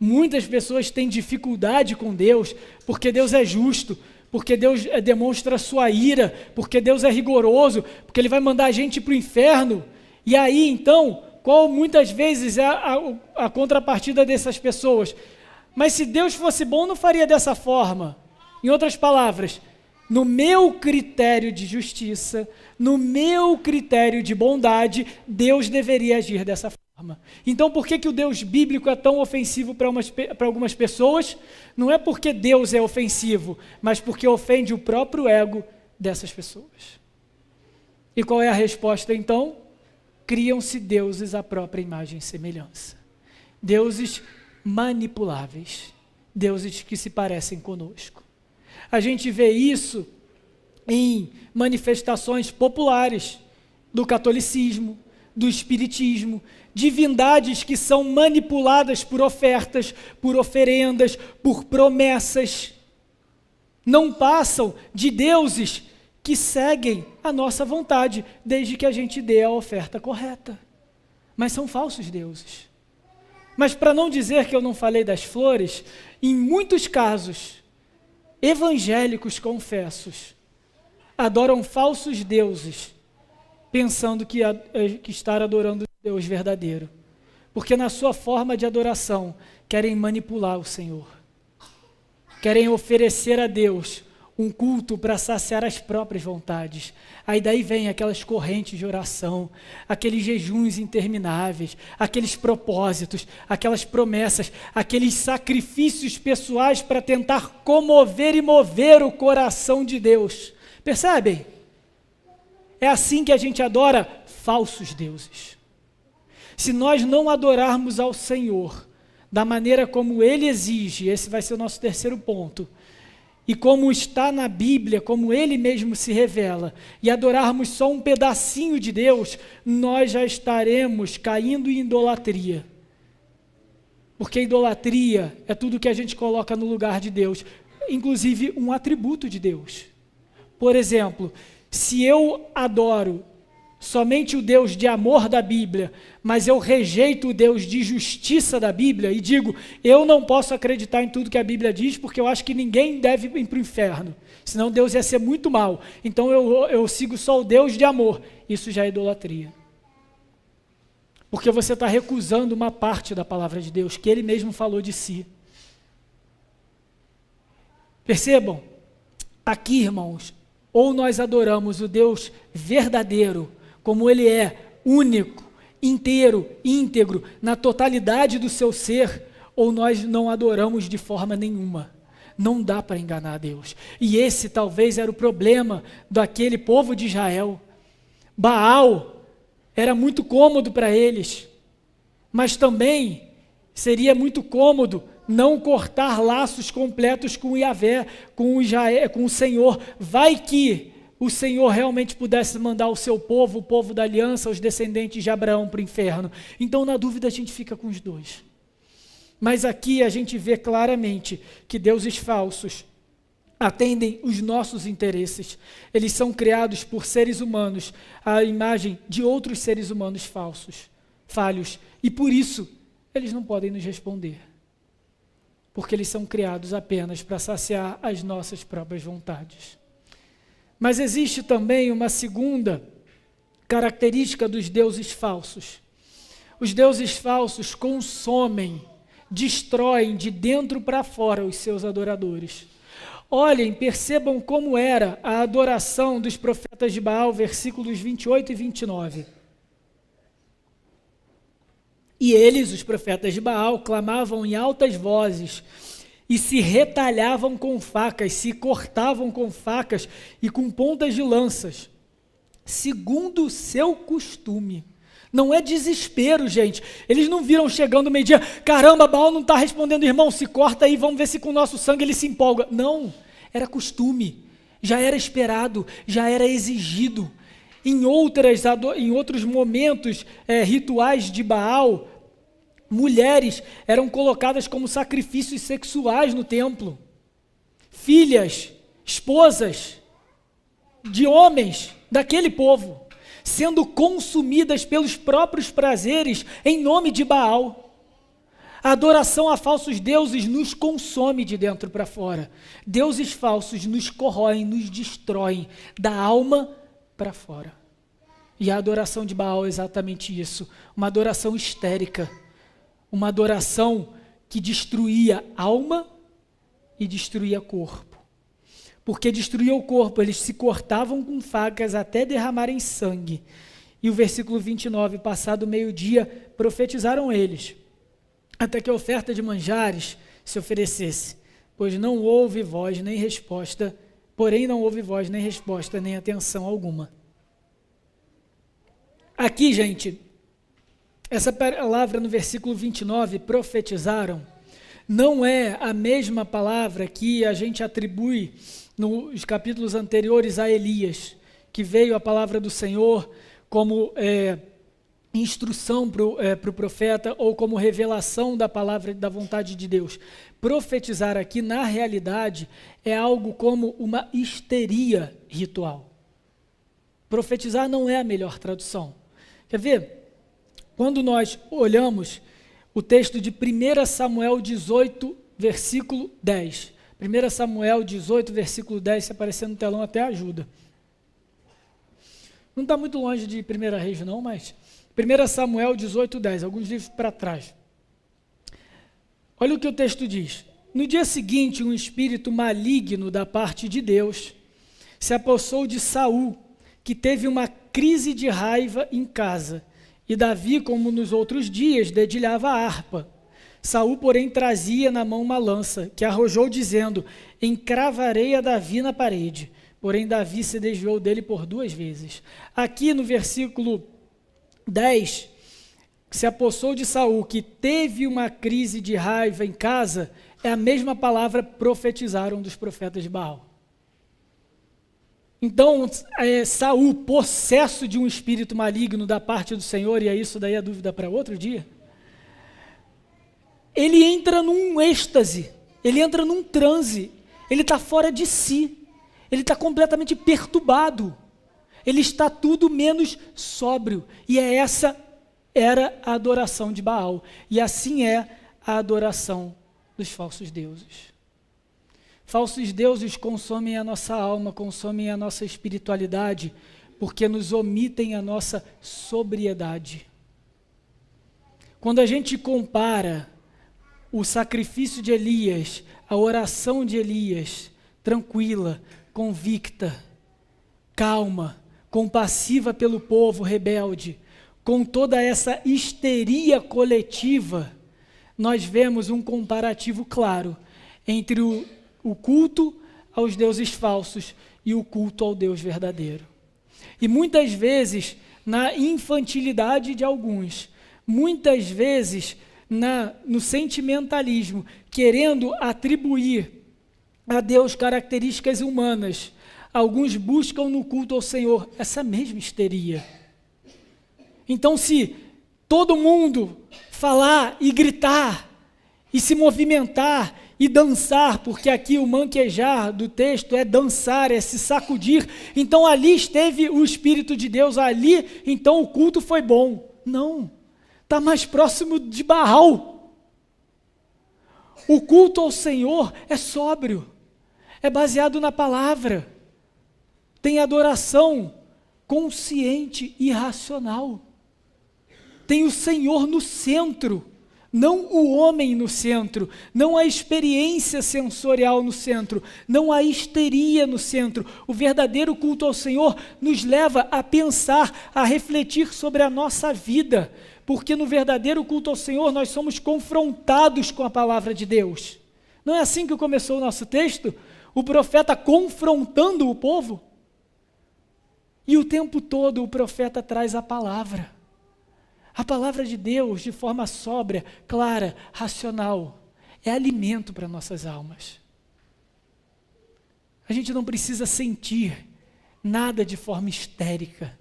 Speaker 1: muitas pessoas têm dificuldade com Deus, porque Deus é justo, porque Deus demonstra sua ira, porque Deus é rigoroso, porque Ele vai mandar a gente para o inferno. E aí, então, qual muitas vezes é a contrapartida dessas pessoas? Mas se Deus fosse bom, não faria dessa forma. Em outras palavras, no meu critério de justiça, no meu critério de bondade, Deus deveria agir dessa forma. Então, por que o Deus bíblico é tão ofensivo para algumas pessoas? Não é porque Deus é ofensivo, mas porque ofende o próprio ego dessas pessoas. E qual é a resposta, então? Criam-se deuses à própria imagem e semelhança. Deuses manipuláveis. Deuses que se parecem conosco. A gente vê isso em manifestações populares do catolicismo, do espiritismo, divindades que são manipuladas por ofertas, por oferendas, por promessas. Não passam de deuses que seguem a nossa vontade, desde que a gente dê a oferta correta. Mas são falsos deuses. Mas para não dizer que eu não falei das flores, em muitos casos, evangélicos confessos adoram falsos deuses, pensando que estar adorando Deus verdadeiro. Porque na sua forma de adoração, querem manipular o Senhor. Querem oferecer a Deus um culto para saciar as próprias vontades. Aí daí vem aquelas correntes de oração, aqueles jejuns intermináveis, aqueles propósitos, aquelas promessas, aqueles sacrifícios pessoais para tentar comover e mover o coração de Deus. Percebem? É assim que a gente adora falsos deuses. Se nós não adorarmos ao Senhor da maneira como Ele exige, esse vai ser o nosso terceiro ponto, e como está na Bíblia, como Ele mesmo se revela, e adorarmos só um pedacinho de Deus, nós já estaremos caindo em idolatria. Porque idolatria é tudo que a gente coloca no lugar de Deus, inclusive um atributo de Deus. Por exemplo, se eu adoro somente o Deus de amor da Bíblia, mas eu rejeito o Deus de justiça da Bíblia e digo, eu não posso acreditar em tudo que a Bíblia diz, porque eu acho que ninguém deve ir para o inferno, senão Deus ia ser muito mal. Então eu sigo só o Deus de amor. Isso já é idolatria. Porque você está recusando uma parte da palavra de Deus, que Ele mesmo falou de si. Percebam, aqui, irmãos, ou nós adoramos o Deus verdadeiro, como Ele é, único, inteiro, íntegro, na totalidade do seu ser, ou nós não adoramos de forma nenhuma. Não dá para enganar a Deus. E esse talvez era o problema daquele povo de Israel. Baal era muito cômodo para eles, mas também seria muito cômodo não cortar laços completos com Yahvé, com o Senhor. Vai que o Senhor realmente pudesse mandar o seu povo, o povo da aliança, os descendentes de Abraão para o inferno. Então, na dúvida, a gente fica com os dois. Mas aqui a gente vê claramente que deuses falsos atendem os nossos interesses. Eles são criados por seres humanos, à imagem de outros seres humanos falhos. E por isso, eles não podem nos responder. Porque eles são criados apenas para saciar as nossas próprias vontades. Mas existe também uma segunda característica dos deuses falsos. Os deuses falsos consomem, destroem de dentro para fora os seus adoradores. Olhem, percebam como era a adoração dos profetas de Baal, versículos 28 e 29. E eles, os profetas de Baal, clamavam em altas vozes, e se retalhavam com facas, se cortavam com facas e com pontas de lanças, segundo o seu costume. Não é desespero, gente. Eles não viram chegando meio-dia, caramba, Baal não está respondendo, irmão, se corta aí, vamos ver se com o nosso sangue ele se empolga. Não, era costume, já era esperado, já era exigido. Em outros momentos rituais de Baal, mulheres eram colocadas como sacrifícios sexuais no templo. Filhas, esposas de homens daquele povo, sendo consumidas pelos próprios prazeres em nome de Baal. A adoração a falsos deuses nos consome de dentro para fora. Deuses falsos nos corroem, nos destroem da alma para fora. E a adoração de Baal é exatamente isso, uma adoração histérica. Uma adoração que destruía alma e destruía corpo. Porque destruía o corpo, eles se cortavam com facas até derramarem sangue. E o versículo 29, passado o meio-dia, profetizaram eles, até que a oferta de manjares se oferecesse, pois não houve voz nem resposta, porém não houve voz nem resposta, nem atenção alguma. Aqui, gente, essa palavra no versículo 29, profetizaram, não é a mesma palavra que a gente atribui nos capítulos anteriores a Elias, que veio a palavra do Senhor como instrução para o profeta ou como revelação da palavra, da vontade de Deus. Profetizar aqui, na realidade, é algo como uma histeria ritual. Profetizar não é a melhor tradução. Quer ver? Quando nós olhamos o texto de 1 Samuel 18, versículo 10. 1 Samuel 18, versículo 10, se aparecer no telão até ajuda. Não está muito longe de 1 Reis não, mas 1 Samuel 18, 10, alguns livros para trás. Olha o que o texto diz. No dia seguinte, um espírito maligno da parte de Deus se apossou de Saul, que teve uma crise de raiva em casa. E Davi, como nos outros dias, dedilhava a harpa. Saul, porém, trazia na mão uma lança, que arrojou, dizendo: encravarei a Davi na parede. Porém, Davi se desviou dele por 2 vezes. Aqui no versículo 10, se apossou de Saul, que teve uma crise de raiva em casa, é a mesma palavra profetizaram dos profetas de Baal. Então, Saul, possesso de um espírito maligno da parte do Senhor, e é isso daí a dúvida para outro dia, ele entra num êxtase, ele entra num transe, ele está fora de si, ele está completamente perturbado, ele está tudo menos sóbrio, e essa era a adoração de Baal, e assim é a adoração dos falsos deuses. Falsos deuses consomem a nossa alma, consomem a nossa espiritualidade, porque nos omitem a nossa sobriedade. Quando a gente compara o sacrifício de Elias, a oração de Elias, tranquila, convicta, calma, compassiva pelo povo rebelde, com toda essa histeria coletiva, nós vemos um comparativo claro entre o culto aos deuses falsos e o culto ao Deus verdadeiro. E muitas vezes, na infantilidade de alguns, muitas vezes no sentimentalismo, querendo atribuir a Deus características humanas, alguns buscam no culto ao Senhor essa mesma histeria. Então, se todo mundo falar e gritar e se movimentar e dançar, porque aqui o manquejar do texto é dançar, é se sacudir, então ali esteve o Espírito de Deus, ali então o culto foi bom. Não, está mais próximo de Baal. O culto ao Senhor é sóbrio, é baseado na palavra, tem adoração consciente e racional, tem o Senhor no centro, não o homem no centro, não a experiência sensorial no centro, não a histeria no centro. O verdadeiro culto ao Senhor nos leva a pensar, a refletir sobre a nossa vida, porque no verdadeiro culto ao Senhor nós somos confrontados com a palavra de Deus. Não é assim que começou o nosso texto? O profeta confrontando o povo? E o tempo todo o profeta traz a palavra. A palavra de Deus, de forma sóbria, clara, racional, é alimento para nossas almas. A gente não precisa sentir nada de forma histérica,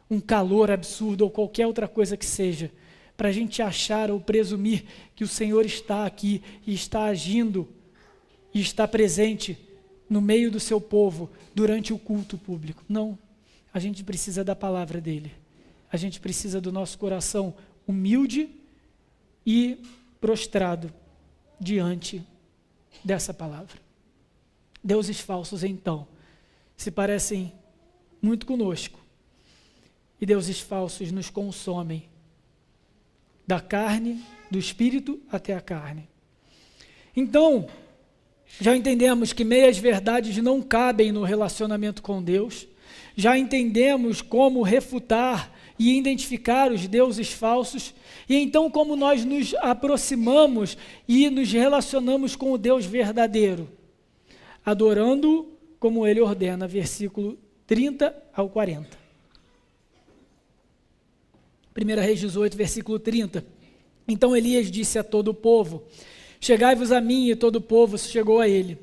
Speaker 1: um calor absurdo ou qualquer outra coisa que seja, para a gente achar ou presumir que o Senhor está aqui e está agindo e está presente no meio do seu povo durante o culto público. Não, a gente precisa da palavra dele. A gente precisa do nosso coração humilde e prostrado diante dessa palavra. Deuses falsos, então, se parecem muito conosco. E deuses falsos nos consomem, da carne, do espírito até a carne. Então, já entendemos que meias verdades não cabem no relacionamento com Deus. Já entendemos como refutar e identificar os deuses falsos, e então como nós nos aproximamos e nos relacionamos com o Deus verdadeiro, adorando-o como ele ordena, versículo 30 ao 40. 1 Reis 18, versículo 30. Então Elias disse a todo o povo: chegai-vos a mim, e todo o povo chegou a ele.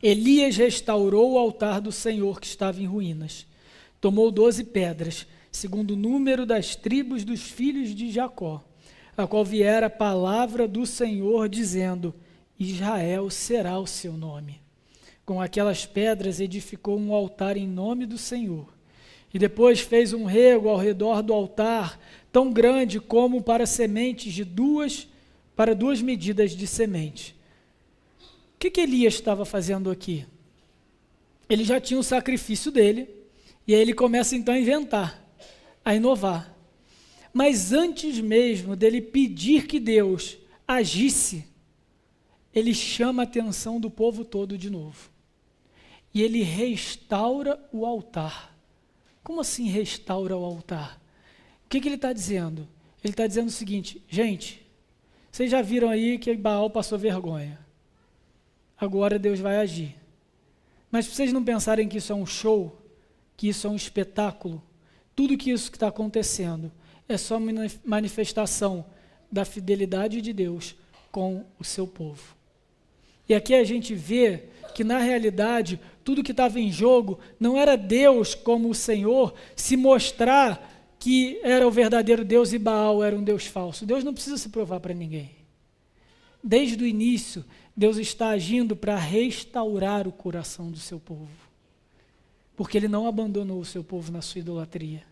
Speaker 1: Elias restaurou o altar do Senhor que estava em ruínas, tomou 12 pedras, segundo o número das tribos dos filhos de Jacó, a qual viera a palavra do Senhor, dizendo: Israel será o seu nome. Com aquelas pedras edificou um altar em nome do Senhor, e depois fez um rego ao redor do altar, tão grande como para sementes para 2 medidas de semente. O que Elias estava fazendo aqui? Ele já tinha o sacrifício dele, e aí ele começa então a inventar, a inovar. Mas antes mesmo dele pedir que Deus agisse, ele chama a atenção do povo todo de novo. E ele restaura o altar. Como assim restaura o altar? O que ele está dizendo? Ele está dizendo o seguinte: gente, vocês já viram aí que Baal passou vergonha. Agora Deus vai agir. Mas para vocês não pensarem que isso é um show, que isso é um espetáculo, tudo que isso que está acontecendo é só manifestação da fidelidade de Deus com o seu povo. E aqui a gente vê que, na realidade, tudo que estava em jogo não era Deus como o Senhor se mostrar que era o verdadeiro Deus e Baal era um Deus falso. Deus não precisa se provar para ninguém. Desde o início, Deus está agindo para restaurar o coração do seu povo. Porque ele não abandonou o seu povo na sua idolatria.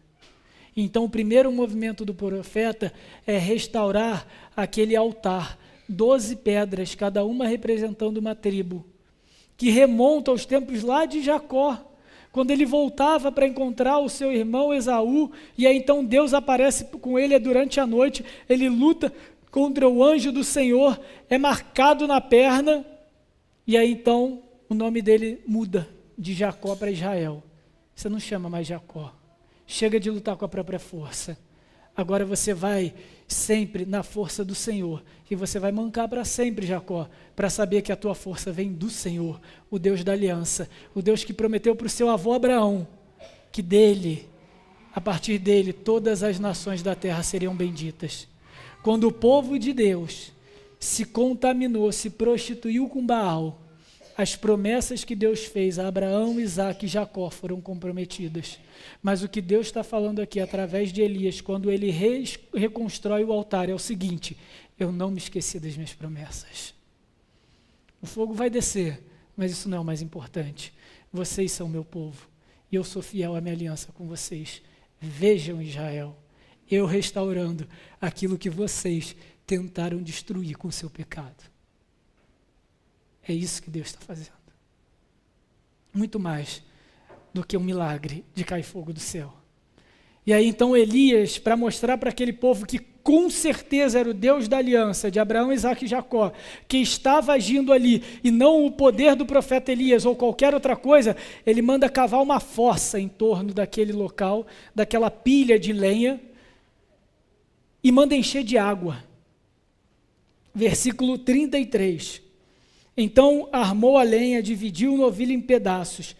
Speaker 1: Então, o primeiro movimento do profeta é restaurar aquele altar, 12 pedras, cada uma representando uma tribo, que remonta aos tempos lá de Jacó, quando ele voltava para encontrar o seu irmão Esaú, e aí então Deus aparece com ele durante a noite, ele luta contra o anjo do Senhor, é marcado na perna, e aí então o nome dele muda de Jacó para Israel. Você não chama mais Jacó. Chega de lutar com a própria força. Agora você vai sempre na força do Senhor. E você vai mancar para sempre, Jacó, para saber que a tua força vem do Senhor, o Deus da aliança, o Deus que prometeu para o seu avô Abraão, que dele, a partir dele, todas as nações da terra seriam benditas. Quando o povo de Deus se contaminou, se prostituiu com Baal, as promessas que Deus fez a Abraão, Isaque e Jacó foram comprometidas. Mas o que Deus está falando aqui através de Elias, quando ele reconstrói o altar, é o seguinte: eu não me esqueci das minhas promessas. O fogo vai descer, mas isso não é o mais importante. Vocês são meu povo e eu sou fiel à minha aliança com vocês. Vejam, Israel, eu restaurando aquilo que vocês tentaram destruir com o seu pecado. É isso que Deus está fazendo. Muito mais do que um milagre de cair fogo do céu. E aí então Elias, para mostrar para aquele povo que com certeza era o Deus da aliança de Abraão, Isaque e Jacó, que estava agindo ali, e não o poder do profeta Elias ou qualquer outra coisa, ele manda cavar uma fossa em torno daquele local, daquela pilha de lenha, e manda encher de água. Versículo 33. Então armou a lenha, dividiu o novilho em pedaços,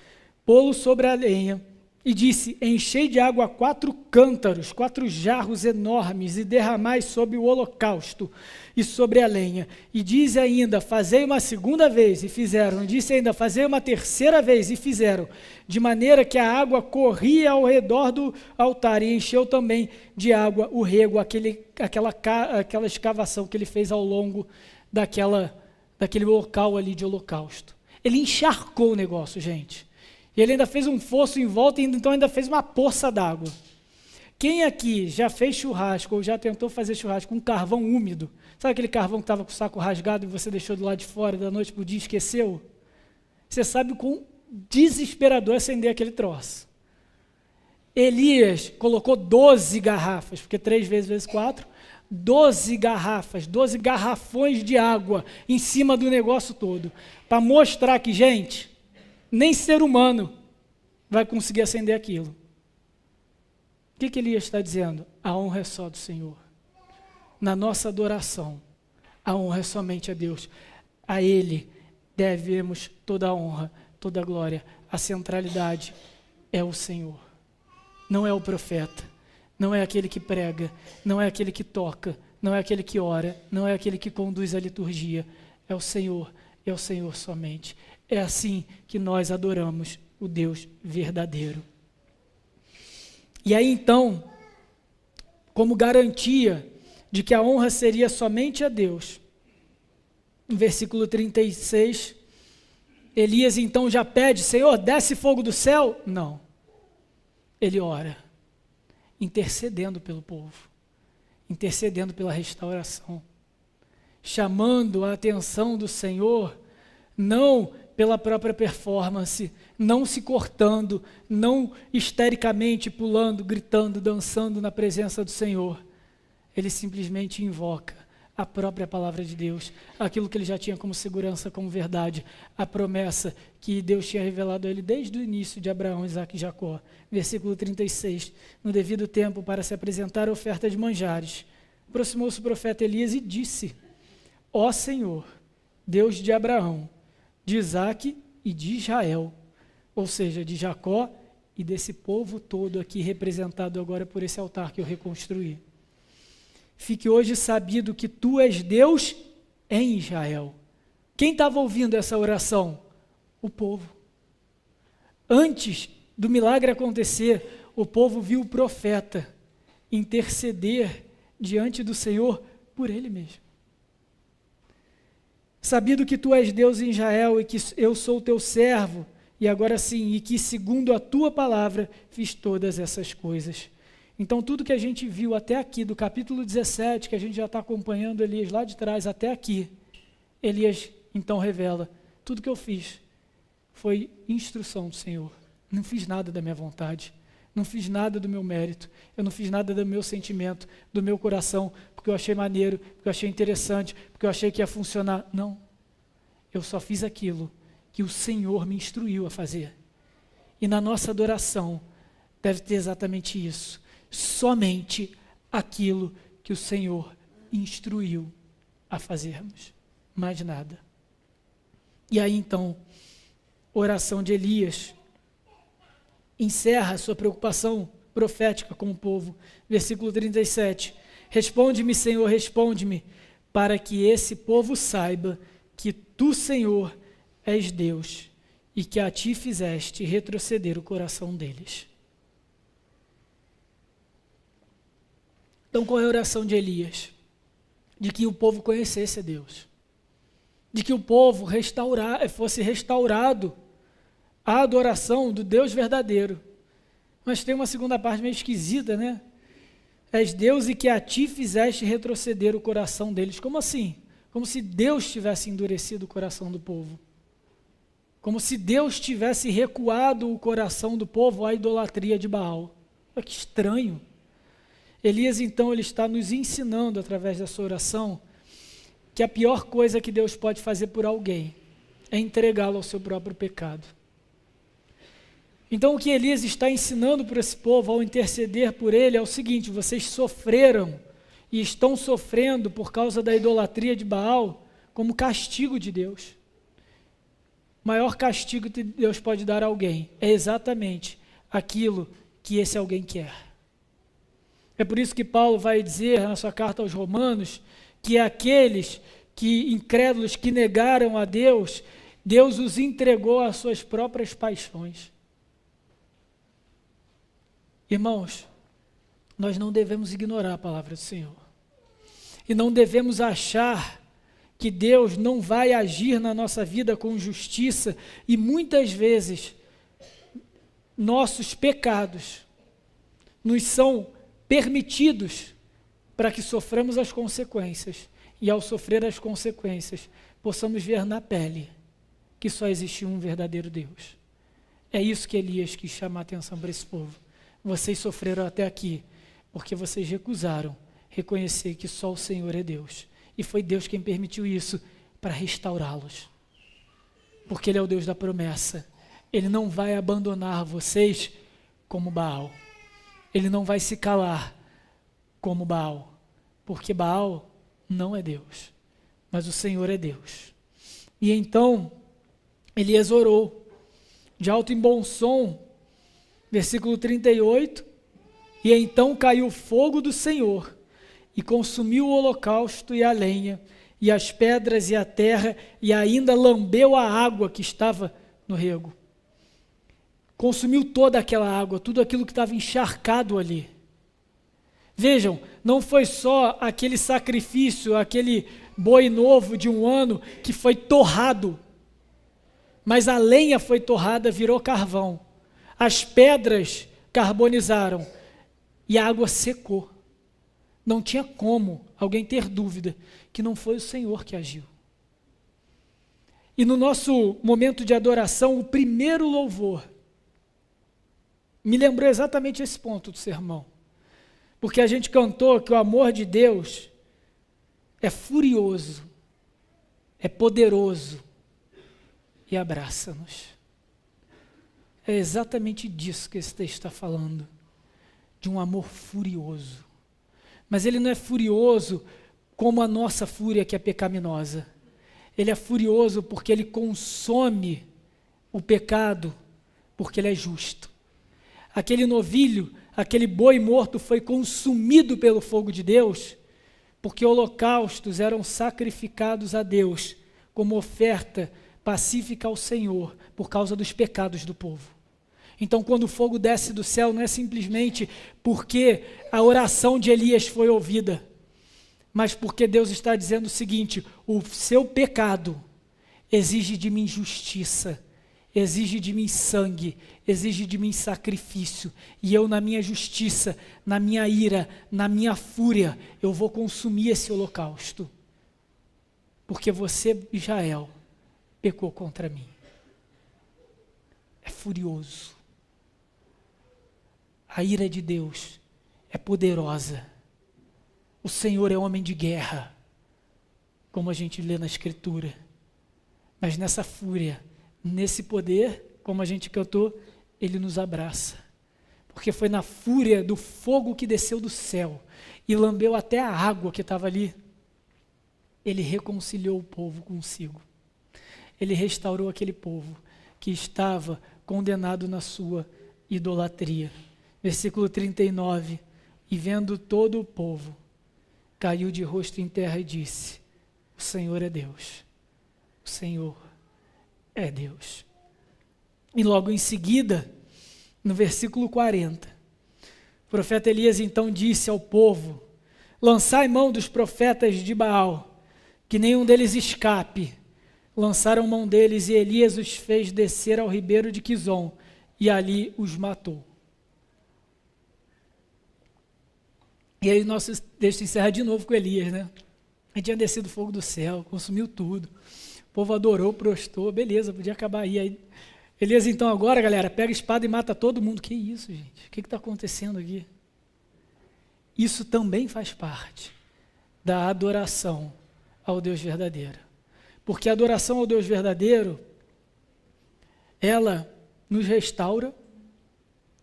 Speaker 1: pô-lo sobre a lenha, e disse: enchei de água 4 cântaros, 4 jarros enormes, e derramai sobre o holocausto e sobre a lenha. E diz ainda: fazei uma segunda vez, e fizeram. E disse ainda: fazei uma terceira vez, e fizeram. De maneira que a água corria ao redor do altar, e encheu também de água o rego, aquela escavação que ele fez ao longo daquele local ali de holocausto. Ele encharcou o negócio, gente. E ele ainda fez um fosso em volta e então ainda fez uma poça d'água. Quem aqui já fez churrasco ou já tentou fazer churrasco com carvão úmido? Sabe aquele carvão que estava com o saco rasgado e você deixou do lado de fora da noite para o dia e esqueceu? Você sabe o quão desesperador é acender aquele troço. Elias colocou 12 garrafas, porque 3 vezes 4, 12 garrafas, 12 garrafões de água em cima do negócio todo, para mostrar que, gente, nem ser humano vai conseguir acender aquilo. O que Elias está dizendo? A honra é só do Senhor. Na nossa adoração, a honra é somente a Deus. A Ele devemos toda a honra, toda a glória. A centralidade é o Senhor. Não é o profeta, não é aquele que prega, não é aquele que toca, não é aquele que ora, não é aquele que conduz a liturgia. É o Senhor somente. É assim que nós adoramos o Deus verdadeiro. E aí então, como garantia de que a honra seria somente a Deus, no versículo 36, Elias então já pede: Senhor, desce fogo do céu? Não. Ele ora, intercedendo pelo povo, intercedendo pela restauração, chamando a atenção do Senhor, não pela própria performance, não se cortando, não histericamente pulando, gritando, dançando na presença do Senhor. Ele simplesmente invoca a própria palavra de Deus, aquilo que ele já tinha como segurança, como verdade, a promessa que Deus tinha revelado a ele desde o início de Abraão, Isaque e Jacó. Versículo 36, no devido tempo, para se apresentar a oferta de manjares, aproximou-se o profeta Elias e disse: Ó Senhor, Deus de Abraão, de Isaque e de Israel, ou seja, de Jacó e desse povo todo aqui representado agora por esse altar que eu reconstruí. Fique hoje sabido que tu és Deus em Israel. Quem estava ouvindo essa oração? O povo. Antes do milagre acontecer, o povo viu o profeta interceder diante do Senhor por ele mesmo. Sabido que tu és Deus em Israel e que eu sou teu servo, e agora sim, e que segundo a tua palavra fiz todas essas coisas. Então, tudo que a gente viu até aqui, do capítulo 17, que a gente já está acompanhando Elias lá de trás até aqui, Elias então revela: tudo que eu fiz foi instrução do Senhor. Não fiz nada da minha vontade, não fiz nada do meu mérito, eu não fiz nada do meu sentimento, do meu coração, porque eu achei maneiro, porque eu achei interessante, porque eu achei que ia funcionar. Não, eu só fiz aquilo que o Senhor me instruiu a fazer. E na nossa adoração deve ter exatamente isso. Somente aquilo que o Senhor instruiu a fazermos, mais nada. E aí então, oração de Elias encerra a sua preocupação profética com o povo. Versículo 37, responde-me, Senhor, responde-me, para que esse povo saiba que tu, Senhor, és Deus, e que a ti fizeste retroceder o coração deles. Então, qual é a oração de Elias? De que o povo conhecesse a Deus. De que o povo fosse restaurado à adoração do Deus verdadeiro. Mas tem uma segunda parte meio esquisita, né? És Deus e que a ti fizeste retroceder o coração deles. Como assim? Como se Deus tivesse endurecido o coração do povo. Como se Deus tivesse recuado o coração do povo à idolatria de Baal. Olha que estranho. Elias, então, ele está nos ensinando, através dessa oração, que a pior coisa que Deus pode fazer por alguém é entregá-lo ao seu próprio pecado. Então, o que Elias está ensinando para esse povo, ao interceder por ele, é o seguinte: vocês sofreram e estão sofrendo por causa da idolatria de Baal como castigo de Deus. O maior castigo que Deus pode dar a alguém é exatamente aquilo que esse alguém quer. É por isso que Paulo vai dizer na sua carta aos Romanos que aqueles incrédulos que negaram a Deus, Deus os entregou às suas próprias paixões. Irmãos, nós não devemos ignorar a palavra do Senhor. E não devemos achar que Deus não vai agir na nossa vida com justiça, e muitas vezes nossos pecados nos são permitidos para que soframos as consequências, e ao sofrer as consequências, possamos ver na pele que só existe um verdadeiro Deus. É isso que Elias quis chamar a atenção para esse povo. Vocês sofreram até aqui, porque vocês recusaram reconhecer que só o Senhor é Deus, e foi Deus quem permitiu isso para restaurá-los, porque Ele é o Deus da promessa. Ele não vai abandonar vocês como Baal. Ele não vai se calar como Baal, porque Baal não é Deus, mas o Senhor é Deus. E então, Elias orou, de alto e bom som, versículo 38, e então caiu o fogo do Senhor, e consumiu o holocausto e a lenha, e as pedras e a terra, e ainda lambeu a água que estava no rego. Consumiu toda aquela água, tudo aquilo que estava encharcado ali. Vejam, não foi só aquele sacrifício, aquele boi novo de 1 ano que foi torrado, mas a lenha foi torrada, virou carvão. As pedras carbonizaram e a água secou. Não tinha como alguém ter dúvida que não foi o Senhor que agiu. E no nosso momento de adoração, o primeiro louvor me lembrou exatamente esse ponto do sermão. Porque a gente cantou que o amor de Deus é furioso, é poderoso e abraça-nos. É exatamente disso que esse texto está falando, de um amor furioso. Mas ele não é furioso como a nossa fúria, que é pecaminosa. Ele é furioso porque ele consome o pecado, porque ele é justo. Aquele novilho, aquele boi morto foi consumido pelo fogo de Deus, porque holocaustos eram sacrificados a Deus como oferta pacífica ao Senhor por causa dos pecados do povo. Então, quando o fogo desce do céu, não é simplesmente porque a oração de Elias foi ouvida, mas porque Deus está dizendo o seguinte: o seu pecado exige de mim justiça, exige de mim sangue, exige de mim sacrifício, e eu, na minha justiça, na minha ira, na minha fúria, eu vou consumir esse holocausto, porque você, Israel, pecou contra mim. É furioso. A ira de Deus é poderosa. O Senhor é homem de guerra, como a gente lê na Escritura. Mas nessa fúria, nesse poder, como a gente cantou, Ele nos abraça. Porque foi na fúria do fogo que desceu do céu e lambeu até a água que estava ali. Ele reconciliou o povo consigo. Ele restaurou aquele povo que estava condenado na sua idolatria. Versículo 39, e vendo todo o povo, caiu de rosto em terra e disse: o Senhor é Deus, o Senhor é Deus. E logo em seguida, no versículo 40, o profeta Elias então disse ao povo: lançai mão dos profetas de Baal, que nenhum deles escape. Lançaram mão deles e Elias os fez descer ao ribeiro de Quizom e ali os matou. E aí nosso texto encerra de novo com Elias, né? Ele tinha descido fogo do céu, consumiu tudo. O povo adorou, prostrou, beleza, podia acabar aí. Elias então agora, galera, pega a espada e mata todo mundo. Que isso, gente? O que está acontecendo aqui? Isso também faz parte da adoração ao Deus verdadeiro. Porque a adoração ao Deus verdadeiro, ela nos restaura,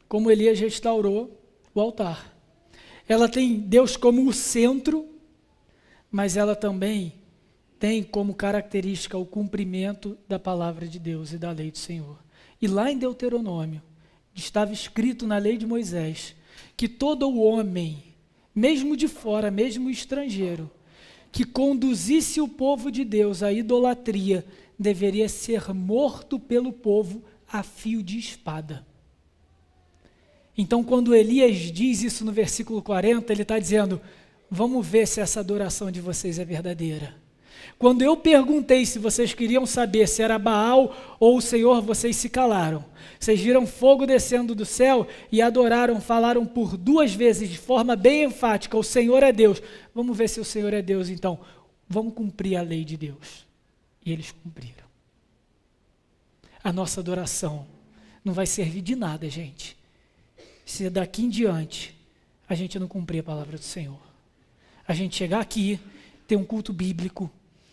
Speaker 1: como Elias restaurou o altar. Ela tem Deus como o centro, mas ela também tem como característica o cumprimento da palavra de Deus e da lei do Senhor. E lá em Deuteronômio, estava escrito na lei de Moisés, que todo o homem, mesmo de fora, mesmo estrangeiro, que conduzisse o povo de Deus à idolatria, deveria ser morto pelo povo a fio de espada. Então, quando Elias diz isso no versículo 40, ele está dizendo: vamos ver se essa adoração de vocês é verdadeira. Quando eu perguntei se vocês queriam saber se era Baal ou o Senhor, vocês se calaram. Vocês viram fogo descendo do céu e adoraram, falaram por 2 vezes de forma bem enfática: o Senhor é Deus. Vamos ver se o Senhor é Deus, então. Vamos cumprir a lei de Deus. E eles cumpriram. A nossa adoração não vai servir de nada, gente, se daqui em diante a gente não cumprir a palavra do Senhor. A gente chegar aqui, ter um culto bíblico,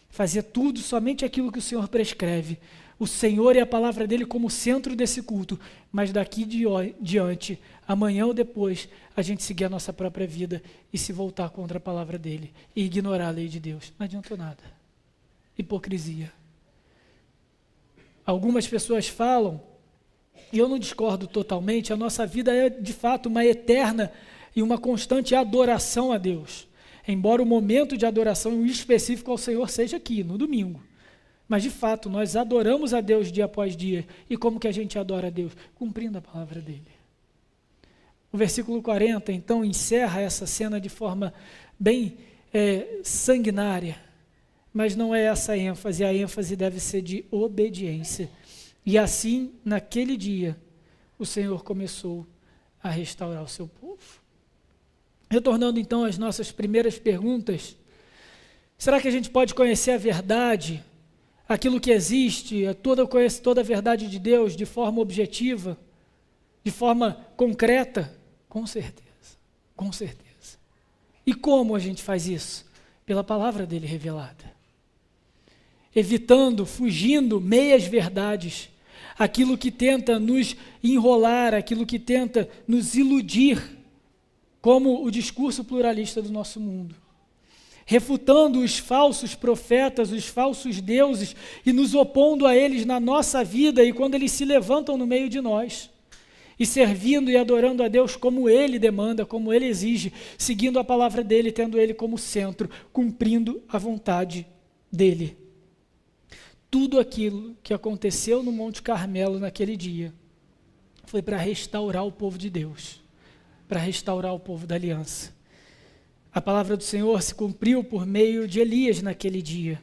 Speaker 1: fazer tudo somente aquilo que o Senhor prescreve, o Senhor e a palavra dele como centro desse culto, mas daqui diante, amanhã ou depois, a gente seguir a nossa própria vida e se voltar contra a palavra dele e ignorar a lei de Deus. Não adiantou nada. Hipocrisia. Algumas pessoas falam, e eu não discordo totalmente, a nossa vida é de fato uma eterna e uma constante adoração a Deus. Embora o momento de adoração específico ao Senhor seja aqui, no domingo. Mas de fato, nós adoramos a Deus dia após dia. E como que a gente adora a Deus? Cumprindo a palavra dele. O versículo 40, então, encerra essa cena de forma bem sanguinária. Mas não é essa a ênfase deve ser de obediência. E assim, naquele dia, o Senhor começou a restaurar o seu povo. Retornando então às nossas primeiras perguntas, será que a gente pode conhecer a verdade, aquilo que existe, conhece toda a verdade de Deus de forma objetiva, de forma concreta? Com certeza, com certeza. E como a gente faz isso? pela palavra dele revelada. Evitando, fugindo meias verdades, aquilo que tenta nos enrolar, aquilo que tenta nos iludir, como o discurso pluralista do nosso mundo. Refutando os falsos profetas, os falsos deuses e nos opondo a eles na nossa vida e quando eles se levantam no meio de nós. E servindo e adorando a Deus como Ele demanda, como Ele exige, seguindo a palavra dEle, tendo Ele como centro, cumprindo a vontade dEle. Tudo aquilo que aconteceu no Monte Carmelo naquele dia foi para restaurar o povo de Deus, para restaurar o povo da aliança. A palavra do Senhor se cumpriu por meio de Elias naquele dia.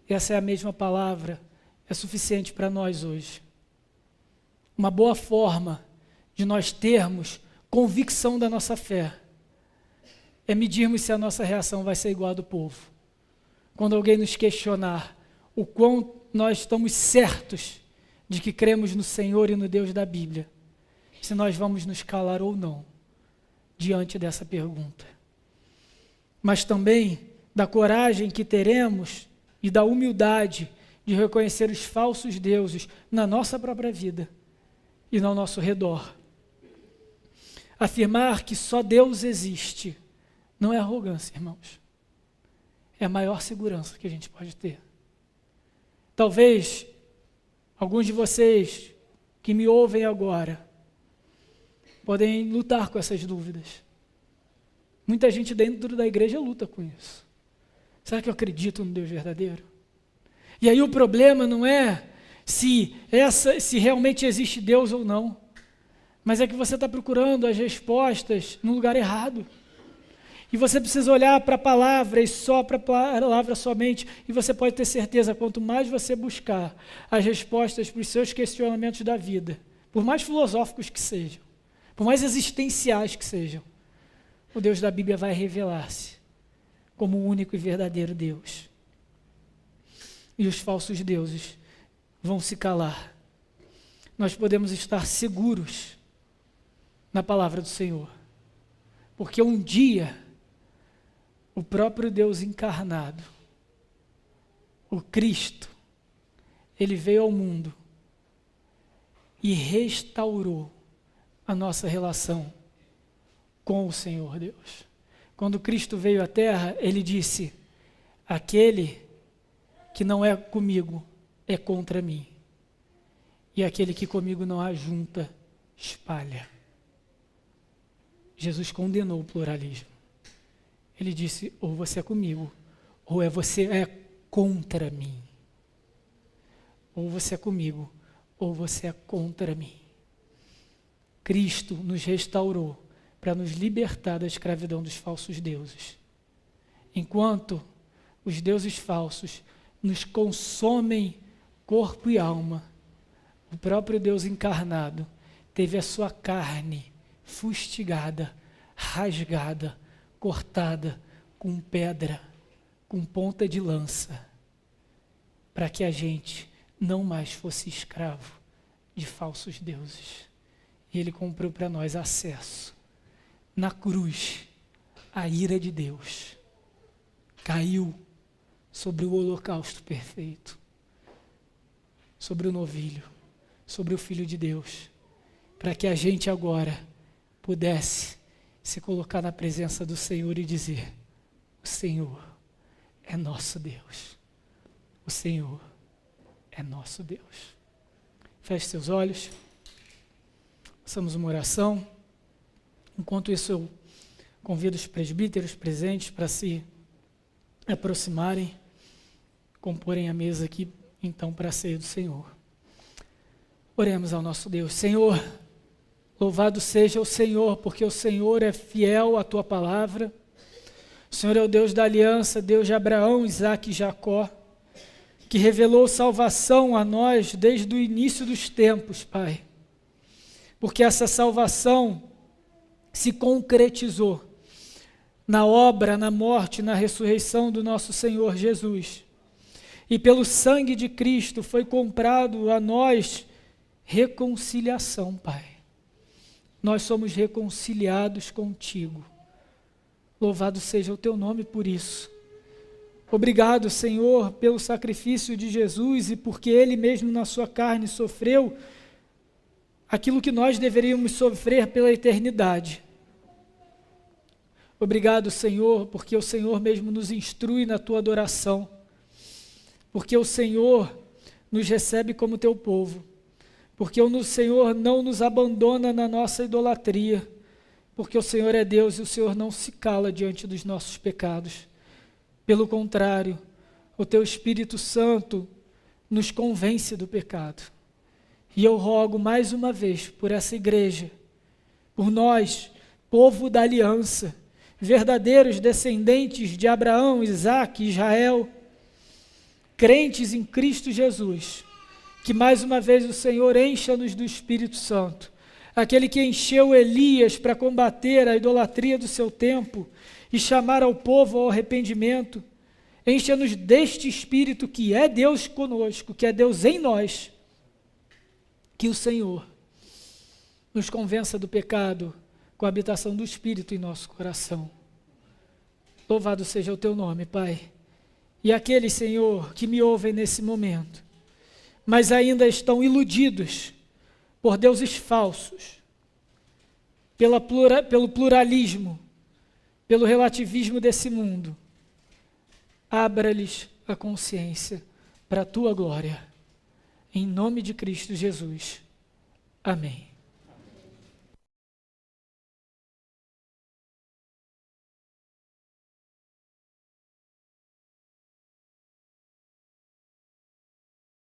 Speaker 1: Essa é a mesma palavra, é suficiente para nós hoje. Uma boa forma de nós termos convicção da nossa fé é medirmos se a nossa reação vai ser igual à do povo. Quando alguém nos questionar o quão nós estamos certos de que cremos no Senhor e no Deus da Bíblia, se nós vamos nos calar ou não diante dessa pergunta. Mas também da coragem que teremos e da humildade de reconhecer os falsos deuses na nossa própria vida e no nosso redor. Afirmar que só Deus existe não é arrogância, irmãos. É a maior segurança que a gente pode ter. Talvez alguns de vocês que me ouvem agora podem lutar com essas dúvidas. Muita gente dentro da igreja luta com isso. Será que eu acredito no Deus verdadeiro? E aí o problema não é se realmente existe Deus ou não, mas é que você está procurando as respostas no lugar errado. E você precisa olhar para a palavra e só para a palavra somente, e você pode ter certeza, quanto mais você buscar as respostas para os seus questionamentos da vida, por mais filosóficos que sejam, por mais existenciais que sejam, o Deus da Bíblia vai revelar-se como o único e verdadeiro Deus. E os falsos deuses vão se calar. Nós podemos estar seguros na palavra do Senhor, porque um dia o próprio Deus encarnado, o Cristo, ele veio ao mundo e restaurou a nossa relação com o Senhor Deus. Quando Cristo veio à terra, ele disse: aquele que não é comigo é contra mim, e aquele que comigo não ajunta, espalha. Jesus condenou o pluralismo. Ele disse: ou você é comigo, ou você é contra mim. Ou você é comigo, ou você é contra mim. Cristo nos restaurou para nos libertar da escravidão dos falsos deuses. Enquanto os deuses falsos nos consomem corpo e alma, o próprio Deus encarnado teve a sua carne fustigada, rasgada, cortada com pedra, com ponta de lança, para que a gente não mais fosse escravo de falsos deuses. E ele comprou para nós acesso. Na cruz, a ira de Deus caiu sobre o holocausto perfeito, sobre o novilho, sobre o Filho de Deus, para que a gente agora pudesse se colocar na presença do Senhor e dizer: o Senhor é nosso Deus. O Senhor é nosso Deus. Feche seus olhos. Façamos uma oração. Enquanto isso, eu convido os presbíteros presentes para se aproximarem, comporem a mesa aqui, então, para a ceia do Senhor. Oremos ao nosso Deus. Senhor, louvado seja o Senhor, porque o Senhor é fiel à tua palavra. O Senhor é o Deus da aliança, Deus de Abraão, Isaque e Jacó, que revelou salvação a nós desde o início dos tempos, Pai. Porque essa salvação se concretizou na obra, na morte, na ressurreição do nosso Senhor Jesus. E pelo sangue de Cristo foi comprado a nós reconciliação, Pai. Nós somos reconciliados contigo. Louvado seja o teu nome por isso. Obrigado, Senhor, pelo sacrifício de Jesus e porque Ele mesmo na sua carne sofreu aquilo que nós deveríamos sofrer pela eternidade. Obrigado, Senhor, porque o Senhor mesmo nos instrui na tua adoração, porque o Senhor nos recebe como teu povo, porque o Senhor não nos abandona na nossa idolatria, porque o Senhor é Deus e o Senhor não se cala diante dos nossos pecados. Pelo contrário, o teu Espírito Santo nos convence do pecado. E eu rogo mais uma vez por essa igreja, por nós, povo da aliança, verdadeiros descendentes de Abraão, Isaque, Israel, crentes em Cristo Jesus, que mais uma vez o Senhor encha-nos do Espírito Santo, aquele que encheu Elias para combater a idolatria do seu tempo e chamar ao povo ao arrependimento. Encha-nos deste Espírito que é Deus conosco, que é Deus em nós, que o Senhor nos convença do pecado com a habitação do Espírito em nosso coração. Louvado seja o teu nome, Pai. E aqueles, Senhor, que me ouvem nesse momento, mas ainda estão iludidos por deuses falsos, pelo pluralismo, pelo relativismo desse mundo, abra-lhes a consciência para a tua glória. Em nome de Cristo Jesus. Amém.